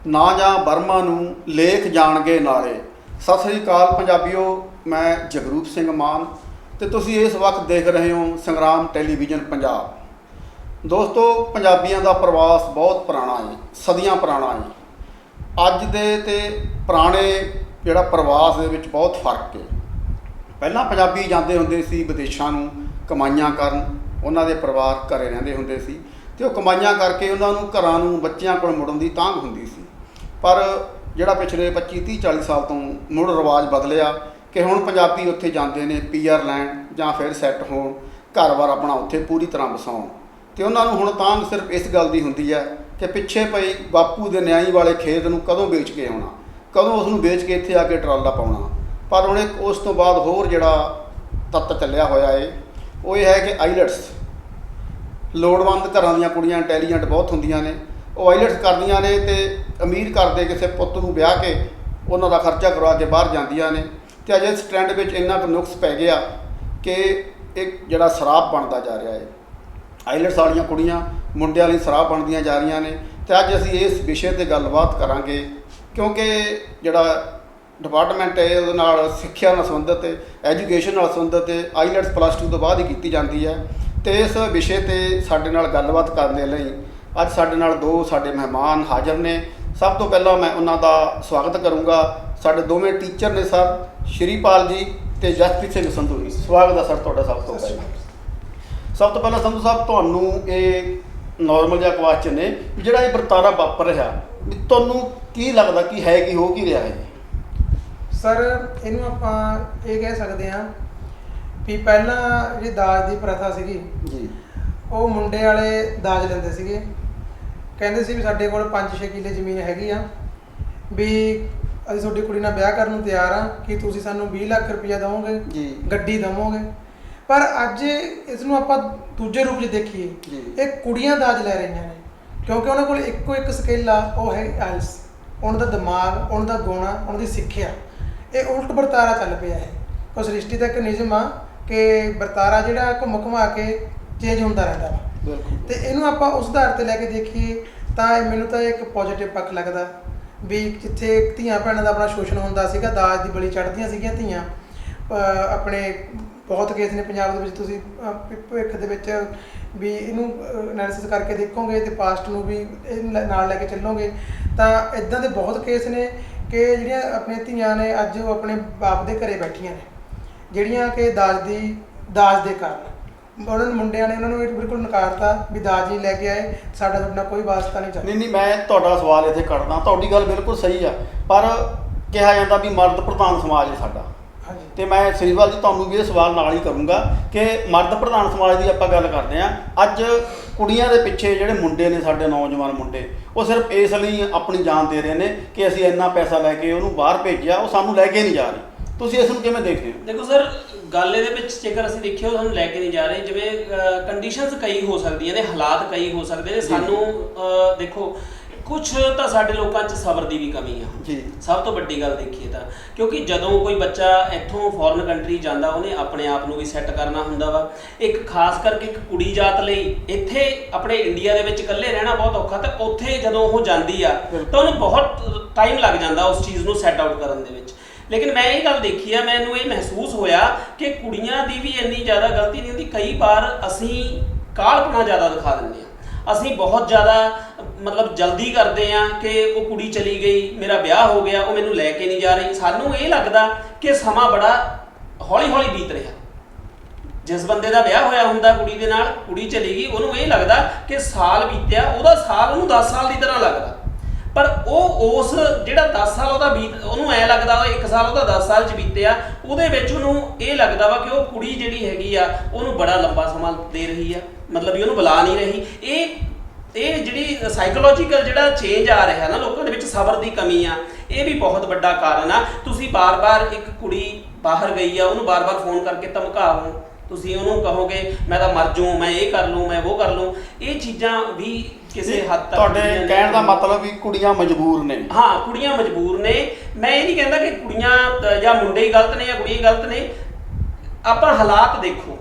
ਨਾ ਜਾਂ ਬਰਮਾ ਨੂੰ ਲੇਖ ਜਾਣਗੇ ਨਾਲੇ। ਸਤਿ ਸ੍ਰੀ ਅਕਾਲ ਪੰਜਾਬੀਓ, ਮੈਂ ਜਗਰੂਪ ਸਿੰਘ ਮਾਨ ਤੇ ਤੁਸੀਂ ਇਸ ਵਕਤ ਦੇਖ ਰਹੇ ਹੋ ਸੰਗਰਾਮ ਟੈਲੀਵਿਜ਼ਨ ਪੰਜਾਬ। ਦੋਸਤੋ, ਪੰਜਾਬੀਆਂ ਦਾ ਪ੍ਰਵਾਸ ਬਹੁਤ ਪੁਰਾਣਾ ਹੈ, ਸਦੀਆਂ ਪੁਰਾਣਾ ਹੈ। ਅੱਜ ਦੇ ਤੇ ਪੁਰਾਣੇ ਜਿਹੜਾ ਪ੍ਰਵਾਸ ਦੇ ਵਿੱਚ ਬਹੁਤ ਫਰਕ ਹੈ। ਪਹਿਲਾਂ ਪੰਜਾਬੀ ਜਾਂਦੇ ਹੁੰਦੇ ਸੀ ਵਿਦੇਸ਼ਾਂ ਨੂੰ ਕਮਾਈਆਂ ਕਰਨ, ਉਹਨਾਂ ਦੇ ਪਰਿਵਾਰ ਘਰੇ ਰਹਿੰਦੇ ਹੁੰਦੇ ਸੀ ਅਤੇ ਉਹ ਕਮਾਈਆਂ ਕਰਕੇ ਉਹਨਾਂ ਨੂੰ ਘਰਾਂ ਨੂੰ ਬੱਚਿਆਂ ਕੋਲ ਮੁੜਨ ਦੀ ਤਾਂਘ ਹੁੰਦੀ ਸੀ। ਪਰ ਜਿਹੜਾ ਪਿਛਲੇ 25-30-40 ਸਾਲ ਤੋਂ ਮੁੜ ਰਿਵਾਜ ਬਦਲਿਆ ਕਿ ਹੁਣ ਪੰਜਾਬੀ ਉੱਥੇ ਜਾਂਦੇ ਨੇ PR ਲੈਣ ਜਾਂ ਫਿਰ ਸੈੱਟ ਹੋਣ, ਘਰ-ਬਾਰ ਆਪਣਾ ਉੱਥੇ ਪੂਰੀ ਤਰ੍ਹਾਂ ਵਸਾਉਣ। ਅਤੇ ਉਹਨਾਂ ਨੂੰ ਹੁਣ ਤਾਂਘ ਸਿਰਫ ਇਸ ਗੱਲ ਦੀ ਹੁੰਦੀ ਹੈ ਕਿ ਪਿੱਛੇ ਪਈ ਬਾਪੂ ਦੇ ਨਿਆਈ ਵਾਲੇ ਖੇਤ ਨੂੰ ਕਦੋਂ ਵੇਚ ਕੇ ਆਉਣਾ, ਕਦੋਂ ਉਸ ਨੂੰ ਵੇਚ ਕੇ ਇੱਥੇ ਆ ਕੇ ਟਰਾਲਾ ਪਾਉਣਾ। ਪਰ ਹੁਣ ਇੱਕ ਉਸ ਤੋਂ ਬਾਅਦ ਹੋਰ ਜਿਹੜਾ ਤੱਤ ਚੱਲਿਆ ਹੋਇਆ ਹੈ ਉਹ ਇਹ ਹੈ ਕਿ ਆਈਲੈਟਸ, ਲੋੜਵੰਦ ਘਰਾਂ ਦੀਆਂ ਕੁੜੀਆਂ ਇੰਟੈਲੀਜੈਂਟ ਬਹੁਤ ਹੁੰਦੀਆਂ ਨੇ, ਉਹ ਆਈਲੈਟਸ ਕਰਦੀਆਂ ਨੇ ਅਤੇ ਅਮੀਰ ਘਰ ਦੇ ਕਿਸੇ ਪੁੱਤ ਨੂੰ ਵਿਆਹ ਕੇ ਉਹਨਾਂ ਦਾ ਖਰਚਾ ਕਰਵਾ ਕੇ ਬਾਹਰ ਜਾਂਦੀਆਂ ਨੇ। ਅਤੇ ਅਜੇ ਇਸ ਟਰੈਂਡ ਵਿੱਚ ਇੰਨਾ ਕੁ ਨੁਕਸ ਪੈ ਗਿਆ ਕਿ ਇੱਕ ਜਿਹੜਾ ਸ਼ਰਾਬ ਬਣਦਾ ਜਾ ਰਿਹਾ ਹੈ। ਆਈਲੈਟਸ ਵਾਲੀਆਂ ਕੁੜੀਆਂ ਮੁੰਡਿਆਂ ਲਈ ਸ਼ਰਾਬ ਬਣਦੀਆਂ ਜਾ ਰਹੀਆਂ ਨੇ। ਅਤੇ ਅੱਜ ਅਸੀਂ ਇਸ ਵਿਸ਼ੇ 'ਤੇ ਗੱਲਬਾਤ ਕਰਾਂਗੇ ਕਿਉਂਕਿ ਜਿਹੜਾ ਡਿਪਾਰਟਮੈਂਟ ਹੈ ਉਹਦੇ ਨਾਲ ਸਿੱਖਿਆ ਨਾਲ ਸੰਬੰਧਿਤ, ਐਜੂਕੇਸ਼ਨ ਨਾਲ ਸੰਬੰਧਿਤ ਆਈਲੈਟਸ +2 ਤੋਂ ਬਾਅਦ ਹੀ ਕੀਤੀ ਜਾਂਦੀ ਹੈ। ਅਤੇ ਇਸ ਵਿਸ਼ੇ 'ਤੇ ਸਾਡੇ ਨਾਲ ਗੱਲਬਾਤ ਕਰਨ ਦੇ ਲਈ ਅੱਜ ਸਾਡੇ ਨਾਲ ਦੋ ਸਾਡੇ ਮਹਿਮਾਨ ਹਾਜ਼ਰ ਨੇ। ਸਭ ਤੋਂ ਪਹਿਲਾਂ ਮੈਂ ਉਹਨਾਂ ਦਾ ਸਵਾਗਤ ਕਰੂੰਗਾ। ਸਾਡੇ ਦੋਵੇਂ ਟੀਚਰ ਨੇ ਸਰ, ਸ਼੍ਰੀਪਾਲ ਜੀ ਅਤੇ ਜਸਪ੍ਰੀਤ ਸਿੰਘ ਸੰਧੂ ਜੀ। ਸਵਾਗਤ ਹੈ ਸਰ ਤੁਹਾਡਾ। ਸਭ ਤੋਂ ਪਹਿਲਾਂ ਸੰਧੂ ਸਾਹਿਬ, ਤੁਹਾਨੂੰ ਇਹ ਨੋਰਮਲ ਜਿਹਾ ਕੁਐਸਚਨ ਹੈ ਵੀ ਜਿਹੜਾ ਇਹ ਵਰਤਾਰਾ ਵਾਪਰ ਰਿਹਾ ਵੀ ਤੁਹਾਨੂੰ ਕੀ ਲੱਗਦਾ ਕਿ ਹੈ ਕੀ ਹੋ ਕੀ ਰਿਹਾ ਹੈ? ਸਰ, ਇਹਨੂੰ ਆਪਾਂ ਇਹ ਕਹਿ ਸਕਦੇ ਹਾਂ ਵੀ ਪਹਿਲਾਂ ਜਿਹੜੀ ਦਾਜ ਦੀ ਪ੍ਰਥਾ ਸੀਗੀ ਜੀ, ਉਹ ਮੁੰਡੇ ਵਾਲੇ ਦਾਜ ਲੈਂਦੇ ਸੀਗੇ। ਕਹਿੰਦੇ ਸੀ ਵੀ ਸਾਡੇ ਕੋਲ 5-6 ਕਿੱਲੇ ਜ਼ਮੀਨ ਹੈਗੀ ਆ, ਵੀ ਅਸੀਂ ਤੁਹਾਡੀ ਕੁੜੀ ਨਾਲ ਵਿਆਹ ਕਰਨ ਨੂੰ ਤਿਆਰ ਆ ਕਿ ਤੁਸੀਂ ਸਾਨੂੰ 20 ਲੱਖ ਰੁਪਈਆ ਦੇਵੋਗੇ, ਗੱਡੀ ਦੇਵੋਗੇ। ਪਰ ਅੱਜ ਇਸ ਨੂੰ ਆਪਾਂ ਦੂਜੇ ਰੂਪ 'ਚ ਦੇਖੀਏ, ਇਹ ਕੁੜੀਆਂ ਦਾਜ ਲੈ ਰਹੀਆਂ ਨੇ ਕਿਉਂਕਿ ਉਹਨਾਂ ਕੋਲ ਇੱਕੋ ਇੱਕ ਸਕਿੱਲ ਆ, ਉਹ ਹੈ ਆਇਲਸ। ਉਹਨਾਂ ਦਾ ਦਿਮਾਗ, ਉਹਨਾਂ ਦਾ ਗੁਣ, ਉਹਨਾਂ ਦੀ ਸਿੱਖਿਆ, ਇਹ ਉਲਟ ਵਰਤਾਰਾ ਚੱਲ ਪਿਆ ਹੈ। ਉਹ ਸ੍ਰਿਸ਼ਟੀ ਦਾ ਇੱਕ ਨਿਯਮ ਆ ਕਿ ਵਰਤਾਰਾ ਜਿਹੜਾ ਘੁੰਮ ਘੁਮਾ ਕੇ ਚੇਂਜ ਹੁੰਦਾ ਰਹਿੰਦਾ ਵਾ। ਅਤੇ ਇਹਨੂੰ ਆਪਾਂ ਉਸ ਆਧਾਰ 'ਤੇ ਲੈ ਕੇ ਦੇਖੀਏ ਤਾਂ ਮੈਨੂੰ ਤਾਂ ਇੱਕ ਪੋਜ਼ੀਟਿਵ ਪੱਖ ਲੱਗਦਾ ਵੀ ਜਿੱਥੇ ਧੀਆਂ ਭੈਣਾਂ ਦਾ ਆਪਣਾ ਸ਼ੋਸ਼ਣ ਹੁੰਦਾ ਸੀਗਾ, ਦਾਜ ਦੀ ਬਲੀ ਚੜ੍ਹਦੀਆਂ ਸੀਗੀਆਂ ਧੀਆਂ। ਆਪਣੇ ਬਹੁਤ ਕੇਸ ਨੇ ਪੰਜਾਬ ਦੇ ਵਿੱਚ, ਤੁਸੀਂ ਭਵਿੱਖ ਦੇ ਵਿੱਚ ਵੀ ਇਹਨੂੰ ਐਨਾਲਿਸਿਸ ਕਰਕੇ ਦੇਖੋਗੇ ਅਤੇ ਪਾਸਟ ਨੂੰ ਵੀ ਇਹ ਨਾਲ ਲੈ ਕੇ ਚੱਲੋਗੇ ਤਾਂ ਇੱਦਾਂ ਦੇ ਬਹੁਤ ਕੇਸ ਨੇ ਕਿ ਜਿਹੜੀਆਂ ਆਪਣੀਆਂ ਧੀਆਂ ਨੇ ਅੱਜ ਉਹ ਆਪਣੇ ਬਾਪ ਦੇ ਘਰੇ ਬੈਠੀਆਂ ਨੇ, ਜਿਹੜੀਆਂ ਕਿ ਦਾਜ ਦੇ ਕਾਰਨ ਉਹਨਾਂ ਨੂੰ ਮੁੰਡਿਆਂ ਨੇ ਉਹਨਾਂ ਨੂੰ ਬਿਲਕੁਲ ਨਕਾਰਤਾ ਵੀ ਦਾਜ ਨਹੀਂ ਲੈ ਕੇ ਆਏ, ਸਾਡਾ ਤੁਹਾਡੇ ਨਾਲ ਕੋਈ ਵਾਸਤਾ ਨਹੀਂ ਚੱਲਦਾ। ਨਹੀਂ, ਮੈਂ ਤੁਹਾਡਾ ਸਵਾਲ ਇੱਥੇ ਕੱਢਦਾ। ਤੁਹਾਡੀ ਗੱਲ ਬਿਲਕੁਲ ਸਹੀ ਆ, ਪਰ ਕਿਹਾ ਜਾਂਦਾ ਵੀ ਮਰਦ ਪ੍ਰਧਾਨ ਸਮਾਜ ਹੈ ਸਾਡਾ। ਅਤੇ ਮੈਂ ਸ਼੍ਰੀਪਾਲ ਜੀ ਤੁਹਾਨੂੰ ਵੀ ਇਹ ਸਵਾਲ ਨਾਲ ਹੀ ਕਰੂੰਗਾ ਕਿ ਮਰਦ ਪ੍ਰਧਾਨ ਸਮਾਜ ਦੀ ਆਪਾਂ ਗੱਲ ਕਰਦੇ ਹਾਂ। ਅੱਜ ਕੁੜੀਆਂ ਦੇ ਪਿੱਛੇ ਜਿਹੜੇ ਮੁੰਡੇ ਨੇ, ਸਾਡੇ ਨੌਜਵਾਨ ਮੁੰਡੇ, ਉਹ ਸਿਰਫ ਇਸ ਲਈ ਆਪਣੀ ਜਾਨ ਦੇ ਰਹੇ ਨੇ ਕਿ ਅਸੀਂ ਇੰਨਾ ਪੈਸਾ ਲੈ ਕੇ ਉਹਨੂੰ ਬਾਹਰ ਭੇਜਿਆ, ਉਹ ਸਾਨੂੰ ਲੈ ਕੇ ਨਹੀਂ ਜਾ ਰਹੇ। ਤੁਸੀਂ ਇਸ ਨੂੰ ਕਿਵੇਂ ਦੇਖਦੇ ਹੋ? ਦੇਖੋ ਸਰ, ਗੱਲ ਇਹਦੇ ਵਿੱਚ ਜੇਕਰ ਅਸੀਂ ਦੇਖੀਏ ਉਹ ਸਾਨੂੰ ਲੈ ਕੇ ਨਹੀਂ ਜਾ ਰਹੇ। ਜਿਵੇਂ ਕੰਡੀਸ਼ਨਸ ਕਈ ਹੋ ਸਕਦੀਆਂ ਨੇ, ਹਾਲਾਤ ਕਈ ਹੋ ਸਕਦੇ ਨੇ। ਸਾਨੂੰ ਦੇਖੋ ਕੁਛ ਤਾਂ ਸਾਡੇ ਲੋਕਾਂ 'ਚ ਸਬਰ ਦੀ ਵੀ ਕਮੀ ਆ ਜੀ, ਸਭ ਤੋਂ ਵੱਡੀ ਗੱਲ ਦੇਖੀਏ ਤਾਂ। ਕਿਉਂਕਿ ਜਦੋਂ ਕੋਈ ਬੱਚਾ ਇੱਥੋਂ ਫੋਰਨ ਕੰਟਰੀ ਜਾਂਦਾ, ਉਹਨੇ ਆਪਣੇ ਆਪ ਨੂੰ ਵੀ ਸੈੱਟ ਕਰਨਾ ਹੁੰਦਾ ਵਾ। ਇੱਕ ਖਾਸ ਕਰਕੇ ਇੱਕ ਕੁੜੀ ਜਾਤ ਲਈ ਇੱਥੇ ਆਪਣੇ ਇੰਡੀਆ ਦੇ ਵਿੱਚ ਇਕੱਲੇ ਰਹਿਣਾ ਬਹੁਤ ਔਖਾ, ਤੇ ਉੱਥੇ ਜਦੋਂ ਉਹ ਜਾਂਦੀ ਆ ਤਾਂ ਉਹਨੂੰ ਬਹੁਤ ਟਾਈਮ ਲੱਗ ਜਾਂਦਾ ਉਸ ਚੀਜ਼ ਨੂੰ ਸੈੱਟ ਆਊਟ ਕਰਨ ਦੇ ਵਿੱਚ। ਲੇਕਿਨ ਮੈਂ ਇਹ ਗੱਲ ਦੇਖੀ ਆ, ਮੈਨੂੰ ਇਹ ਮਹਿਸੂਸ ਹੋਇਆ ਕਿ ਕੁੜੀਆਂ ਦੀ ਵੀ ਇੰਨੀ ਜ਼ਿਆਦਾ ਗਲਤੀ ਨਹੀਂ ਹੁੰਦੀ। ਕਈ ਵਾਰ ਅਸੀਂ ਕਾਹਲਪਣਾ ਜ਼ਿਆਦਾ ਦਿਖਾ ਦਿੰਦੇ ਹਾਂ, ਅਸੀਂ ਬਹੁਤ ਜ਼ਿਆਦਾ ਮਤਲਬ ਜਲਦੀ ਕਰਦੇ ਹਾਂ ਕਿ ਉਹ ਕੁੜੀ ਚਲੀ ਗਈ, ਮੇਰਾ ਵਿਆਹ ਹੋ ਗਿਆ, ਉਹ ਮੈਨੂੰ ਲੈ ਕੇ ਨਹੀਂ ਜਾ ਰਹੀ। ਸਾਨੂੰ ਇਹ ਲੱਗਦਾ ਕਿ ਸਮਾਂ ਬੜਾ ਹੌਲੀ ਹੌਲੀ ਬੀਤ ਰਿਹਾ। ਜਿਸ ਬੰਦੇ ਦਾ ਵਿਆਹ ਹੋਇਆ ਹੁੰਦਾ ਕੁੜੀ ਦੇ ਨਾਲ, ਕੁੜੀ ਚਲੀ ਗਈ, ਉਹਨੂੰ ਇਹ ਲੱਗਦਾ ਕਿ ਸਾਲ ਬੀਤਿਆ, ਉਹਦਾ ਸਾਲ ਉਹਨੂੰ 10 ਸਾਲ ਦੀ ਤਰ੍ਹਾਂ ਲੱਗਦਾ। ਪਰ ਉਹ ਉਸ ਜਿਹੜਾ 10 ਸਾਲ ਉਹਦਾ ਉਹਨੂੰ ਐਂ ਲੱਗਦਾ ਵਾ 1 ਸਾਲ ਉਹਦਾ 10 ਸਾਲ 'ਚ ਬੀਤਿਆ, ਉਹਦੇ ਵਿੱਚ ਉਹਨੂੰ ਇਹ ਲੱਗਦਾ ਵਾ ਕਿ ਉਹ ਕੁੜੀ ਜਿਹੜੀ ਹੈਗੀ ਆ ਉਹਨੂੰ ਬੜਾ ਲੰਬਾ ਸਮਾਂ ਦੇ ਰਹੀ ਆ, ਮਤਲਬ ਵੀ ਉਹਨੂੰ ਬੁਲਾ ਨਹੀਂ ਰਹੀ। ਇਹ ਜਿਹੜੀ ਸਾਈਕੋਲੋਜੀਕਲ ਜਿਹੜਾ ਚੇਂਜ ਆ ਰਿਹਾ ਨਾ ਲੋਕਾਂ ਦੇ ਵਿੱਚ, ਸਬਰ ਦੀ ਕਮੀ ਆ, ਇਹ ਵੀ ਬਹੁਤ ਵੱਡਾ ਕਾਰਨ ਆ। ਤੁਸੀਂ ਬਾਰ-ਬਾਰ ਇੱਕ ਕੁੜੀ ਬਾਹਰ ਗਈ ਆ, ਉਹਨੂੰ ਬਾਰ-ਬਾਰ ਫੋਨ ਕਰਕੇ ਧਮਕਾਓ, ਤੁਸੀਂ ਉਹਨੂੰ ਕਹੋਗੇ ਮੈਂ ਤਾਂ ਮਰ ਜਾਊਂ, ਮੈਂ ਇਹ ਕਰ ਲੂੰ, ਮੈਂ ਉਹ ਕਰ ਲੂੰ। ਇਹ ਚੀਜ਼ਾਂ ਵੀ ਕਿਸੇ ਹੱਦ ਤੱਕ ਤੁਹਾਡੇ ਕਹਿਣ ਦਾ ਮਤਲਬ ਵੀ ਕੁੜੀਆਂ ਮਜਬੂਰ ਨੇ? ਹਾਂ, ਕੁੜੀਆਂ ਮਜਬੂਰ ਨੇ। ਮੈਂ ਇਹ ਨਹੀਂ ਕਹਿੰਦਾ ਕਿ ਕੁੜੀਆਂ ਜਾਂ ਮੁੰਡੇ ਹੀ ਗਲਤ ਨੇ ਜਾਂ ਕੁੜੀਆਂ ਹੀ ਗਲਤ ਨੇ। ਆਪਾਂ ਹਾਲਾਤ ਦੇਖੋ,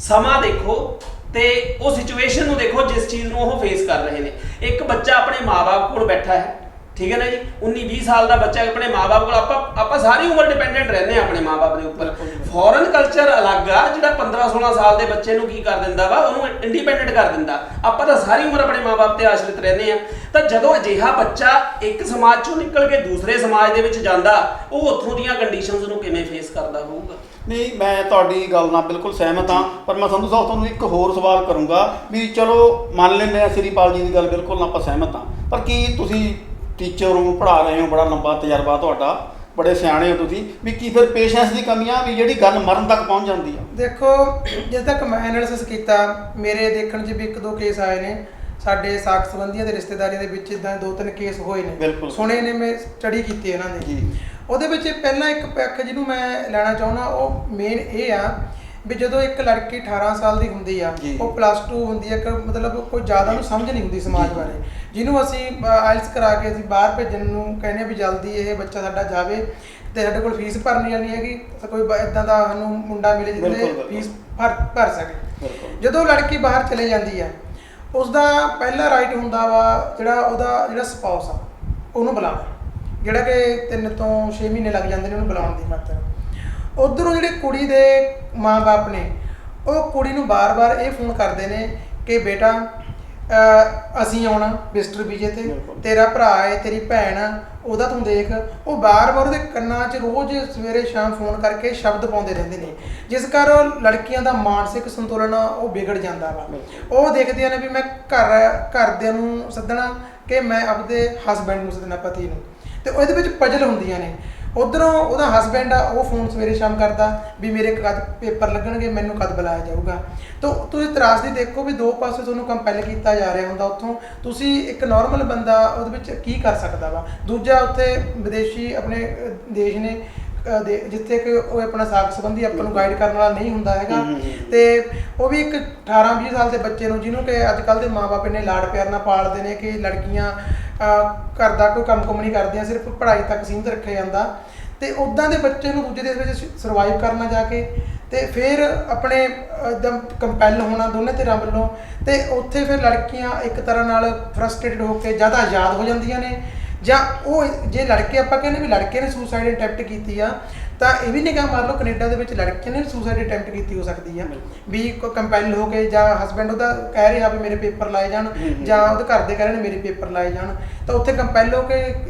ਸਮਾਂ ਦੇਖੋ ਤੇ ਉਹ ਸਿਚੁਏਸ਼ਨ ਨੂੰ ਦੇਖੋ ਜਿਸ ਚੀਜ਼ ਨੂੰ ਉਹ ਫੇਸ ਕਰ ਰਹੇ ਨੇ। ਇੱਕ ਬੱਚਾ ਆਪਣੇ ਮਾਂ-ਬਾਪ ਕੋਲ ਬੈਠਾ ਹੈ, ਠੀਕ ਹੈ ਨਾ ਜੀ। 19-20 ਸਾਲ ਦਾ ਬੱਚਾ ਆਪਣੇ ਮਾਪੇ ਕੋਲ, ਆਪਾਂ ਸਾਰੀ ਉਮਰ ਡਿਪੈਂਡੈਂਟ ਰਹਿੰਦੇ ਆ ਆਪਣੇ ਮਾਪੇ ਦੇ ਉੱਪਰ। ਫੋਰਨ ਕਲਚਰ ਅਲੱਗ ਆ, ਜਿਹੜਾ 15-16 ਸਾਲ ਦੇ ਬੱਚੇ ਨੂੰ ਕੀ ਕਰ ਦਿੰਦਾ ਵਾ, ਉਹਨੂੰ ਇੰਡੀਪੈਂਡੈਂਟ ਕਰ ਦਿੰਦਾ। ਆਪਾਂ ਤਾਂ ਸਾਰੀ ਉਮਰ ਆਪਣੇ ਮਾਪੇ ਤੇ ਆਸ਼ਰਿਤ ਰਹਿੰਦੇ ਆ। ਤਾਂ ਜਦੋਂ ਅਜਿਹਾ ਬੱਚਾ ਇੱਕ ਸਮਾਜ ਚੋਂ ਨਿਕਲ ਕੇ ਦੂਸਰੇ ਸਮਾਜ ਦੇ ਵਿੱਚ ਜਾਂਦਾ, ਉਹ ਉੱਥੋਂ ਦੀਆਂ ਕੰਡੀਸ਼ਨਸ ਨੂੰ ਕਿਵੇਂ ਫੇਸ ਕਰਦਾ ਹੋਊਗਾ? ਨਹੀਂ, ਮੈਂ ਤੁਹਾਡੀ ਗੱਲ ਨਾਲ ਬਿਲਕੁਲ ਸਹਿਮਤ ਹਾਂ, ਪਰ ਮੈਂ ਸੰਧੂ ਸਾਹਿਬ ਤੁਹਾਨੂੰ ਇੱਕ ਹੋਰ ਸਵਾਲ ਕਰੂੰਗਾ ਵੀ ਚਲੋ ਮੰਨ ਲੈਂਦੇ ਹਾਂ ਸ਼੍ਰੀਪਾਲ ਜੀ ਦੀ ਗੱਲ ਬਿਲਕੁਲ ਆਪਾਂ ਸਹਿਮਤ ਹਾਂ, ਪਰ ਕੀ ਤੁਸੀਂ ਟੀਚਰ ਨੂੰ ਪੜ੍ਹਾ ਰਹੇ ਹੋ, ਬੜਾ ਲੰਬਾ ਤਜਰਬਾ ਤੁਹਾਡਾ, ਬੜੇ ਸਿਆਣੇ ਹੋ ਤੁਸੀਂ, ਵੀ ਕੀ ਫਿਰ ਪੇਸ਼ੈਂਸ ਦੀ ਕਮੀਆਂ ਵੀ ਜਿਹੜੀ ਗੱਲ ਮਰਨ ਤੱਕ ਪਹੁੰਚ ਜਾਂਦੀ ਆ? ਦੇਖੋ, ਜਿਸ ਤੱਕ ਮੈਂ ਐਨਾਲਿਸਿਸ ਕੀਤਾ, ਮੇਰੇ ਦੇਖਣ 'ਚ ਵੀ 1-2 ਕੇਸ ਆਏ ਨੇ ਸਾਡੇ ਸਾਕ ਸੰਬੰਧੀਆਂ ਦੇ ਰਿਸ਼ਤੇਦਾਰੀਆਂ ਦੇ ਵਿੱਚ, ਇੱਦਾਂ 2-3 ਕੇਸ ਹੋਏ ਨੇ, ਸੁਣੇ ਨੇ, ਮੈਂ ਸਟੱਡੀ ਕੀਤੀ ਇਹਨਾਂ ਦੇ। ਉਹਦੇ ਵਿੱਚ ਪਹਿਲਾਂ ਇੱਕ ਪੱਖ ਜਿਹਨੂੰ ਮੈਂ ਲੈਣਾ ਚਾਹੁੰਦਾ, ਉਹ ਮੇਨ ਇਹ ਆ ਵੀ ਜਦੋਂ ਇੱਕ ਲੜਕੀ 18 ਸਾਲ ਦੀ ਹੁੰਦੀ ਆ, ਉਹ +2 ਹੁੰਦੀ ਆ, ਮਤਲਬ ਕੋਈ ਜ਼ਿਆਦਾ ਉਹਨੂੰ ਸਮਝ ਨਹੀਂ ਹੁੰਦੀ ਸਮਾਜ ਬਾਰੇ, ਜਿਹਨੂੰ ਅਸੀਂ ਆਇਲਸ ਕਰਾ ਕੇ ਅਸੀਂ ਬਾਹਰ ਭੇਜਣ ਨੂੰ ਕਹਿੰਦੇ ਵੀ ਜਲਦੀ ਇਹ ਬੱਚਾ ਸਾਡਾ ਜਾਵੇ, ਤੇ ਸਾਡੇ ਕੋਲ ਫੀਸ ਭਰਨੀ ਨਹੀਂ ਹੈਗੀ, ਕੋਈ ਇੱਦਾਂ ਦਾ ਸਾਨੂੰ ਮੁੰਡਾ ਮਿਲੇ ਜਿਹਦੇ ਫੀਸ ਭਰ ਸਕੇ। ਜਦੋਂ ਲੜਕੀ ਬਾਹਰ ਚਲੇ ਜਾਂਦੀ ਆ, ਉਸਦਾ ਪਹਿਲਾ ਰਾਈਟ ਹੁੰਦਾ ਵਾ ਜਿਹੜਾ ਸਪਾਊਸ ਆ ਉਹਨੂੰ ਬੁਲਾਉਣਾ, ਜਿਹੜਾ ਕਿ 3 ਤੋਂ 6 ਮਹੀਨੇ ਲੱਗ ਜਾਂਦੇ ਨੇ ਉਹਨੂੰ ਬੁਲਾਉਣ ਦੀ ਖਾਤਰ। ਉੱਧਰੋਂ ਜਿਹੜੇ ਕੁੜੀ ਦੇ ਮਾਂ-ਬਾਪ ਨੇ, ਉਹ ਕੁੜੀ ਨੂੰ ਬਾਰ-ਬਾਰ ਇਹ ਫੋਨ ਕਰਦੇ ਨੇ ਕਿ ਬੇਟਾ ਅਸੀਂ ਆਉਣਾ ਵਿਜ਼ਟਰ ਵੀਜ਼ੇ ਤੇ, ਤੇਰਾ ਭਰਾ ਹੈ, ਤੇਰੀ ਭੈਣ ਆ, ਉਹਦਾ ਤੂੰ ਦੇਖ। ਉਹ ਬਾਰ-ਬਾਰ ਉਹਦੇ ਕੰਨਾਂ 'ਚ ਰੋਜ਼ ਸਵੇਰੇ ਸ਼ਾਮ ਫੋਨ ਕਰਕੇ ਸ਼ਬਦ ਪਾਉਂਦੇ ਰਹਿੰਦੇ ਨੇ, ਜਿਸ ਕਾਰਨ ਲੜਕੀਆਂ ਦਾ ਮਾਨਸਿਕ ਸੰਤੁਲਨ ਉਹ ਵਿਗੜ ਜਾਂਦਾ ਵਾ। ਉਹ ਦੇਖਦੀਆਂ ਨੇ ਵੀ ਮੈਂ ਘਰਦਿਆਂ ਨੂੰ ਸੱਦਣਾ ਕਿ ਮੈਂ ਆਪਦੇ ਹਸਬੈਂਡ ਨੂੰ ਸੱਦਣਾ, ਪਤੀ ਨੂੰ, ਤੇ ਉਹਦੇ ਵਿੱਚ ਪਜਲ ਹੁੰਦੀਆਂ ਨੇ। ਉੱਧਰੋਂ ਉਹਦਾ ਹਸਬੈਂਡ ਆ, ਉਹ ਫੋਨ ਸਵੇਰੇ ਸ਼ਾਮ ਕਰਦਾ ਵੀ ਮੇਰੇ ਕਦ ਪੇਪਰ ਲੱਗਣਗੇ, ਮੈਨੂੰ ਕਦ ਬੁਲਾਇਆ ਜਾਊਗਾ। ਤਾਂ ਤੁਸੀਂ ਤਰਾਸਦੀ ਦੇਖੋ ਵੀ 2 ਪਾਸੇ ਤੁਹਾਨੂੰ ਕੰਪੈਲ ਕੀਤਾ ਜਾ ਰਿਹਾ ਹੁੰਦਾ। ਉੱਥੋਂ ਤੁਸੀਂ ਇੱਕ ਨਾਰਮਲ ਬੰਦਾ ਉਹਦੇ ਵਿੱਚ ਕੀ ਕਰ ਸਕਦਾ ਵਾ। ਦੂਜਾ, ਉੱਥੇ ਵਿਦੇਸ਼ੀ ਆਪਣੇ ਦੇਸ਼ ਨੇ ਜਿੱਥੇ ਕਿ ਉਹ ਆਪਣਾ ਸਾਕ ਸੰਬੰਧੀ ਆਪਾਂ ਨੂੰ ਗਾਈਡ ਕਰਨ ਵਾਲਾ ਨਹੀਂ ਹੁੰਦਾ ਹੈਗਾ, ਤੇ ਉਹ ਵੀ ਇੱਕ 18-20 ਸਾਲ ਦੇ ਬੱਚੇ ਨੂੰ, ਜਿਹਨੂੰ ਕਿ ਅੱਜ ਕੱਲ੍ਹ ਦੇ ਮਾਂ-ਬਾਪ ਇੰਨੇ ਲਾਡ ਪਿਆਰ ਨਾਲ ਪਾਲਦੇ ਨੇ ਕਿ ਲੜਕੀਆਂ ਘਰ ਦਾ ਕੋਈ ਕੰਮ ਨਹੀਂ ਕਰਦੀਆਂ, ਸਿਰਫ ਪੜ੍ਹਾਈ ਤੱਕ ਸੀਮਿਤ ਰੱਖਿਆ ਜਾਂਦਾ, ਤੇ ਉੱਦਾਂ ਦੇ ਬੱਚੇ ਨੂੰ ਦੂਜੇ ਦੇਸ਼ ਵਿੱਚ ਸਰਵਾਈਵ ਕਰਨਾ ਜਾ ਕੇ, ਤੇ ਫਿਰ ਆਪਣੇ ਇੱਕਦਮ ਕੰਪੈਲ ਹੋਣਾ ਦੋਨੇ ਧਿਰਾਂ ਵੱਲੋਂ, ਤੇ ਉੱਥੇ ਫਿਰ ਲੜਕੀਆਂ ਇੱਕ ਤਰ੍ਹਾਂ ਨਾਲ ਫਰਸਟ੍ਰੇਟਡ ਹੋ ਕੇ ਜ਼ਿਆਦਾ ਆਜ਼ਾਦ ਹੋ ਜਾਂਦੀਆਂ ਨੇ। ਜਾਂ ਉਹ ਜੇ ਲੜਕੇ, ਆਪਾਂ ਕਹਿੰਦੇ ਵੀ ਲੜਕੇ ਨੇ ਸੁਸਾਈਡ ਅਟੈਂਪਟ ਕੀਤੀ ਆ, ਤਾਂ ਇਹ ਵੀ ਨਿਗਾਹ ਮਾਰ ਲਓ ਕੈਨੇਡਾ ਦੇ ਵਿੱਚ ਲੜਕੀਆਂ ਨੇ ਸੁਸਾਈਡ ਅਟੈਂਪਟ ਕੀਤੀ ਹੋ ਸਕਦੀ ਆ, ਵੀ ਕੰਪੈਲ ਹੋ ਕੇ, ਜਾਂ ਹਸਬੈਂਡ ਉਹਦਾ ਕਹਿ ਰਿਹਾ ਵੀ ਮੇਰੇ ਪੇਪਰ ਲਾਏ ਜਾਣ, ਜਾਂ ਉਹਦੇ ਘਰ ਦੇ ਕਹਿ ਰਹੇ ਨੇ ਮੇਰੇ ਪੇਪਰ ਲਾਏ ਜਾਣ, ਤਾਂ ਉੱਥੇ ਕੰਪੈਲ ਹੋ ਕੇ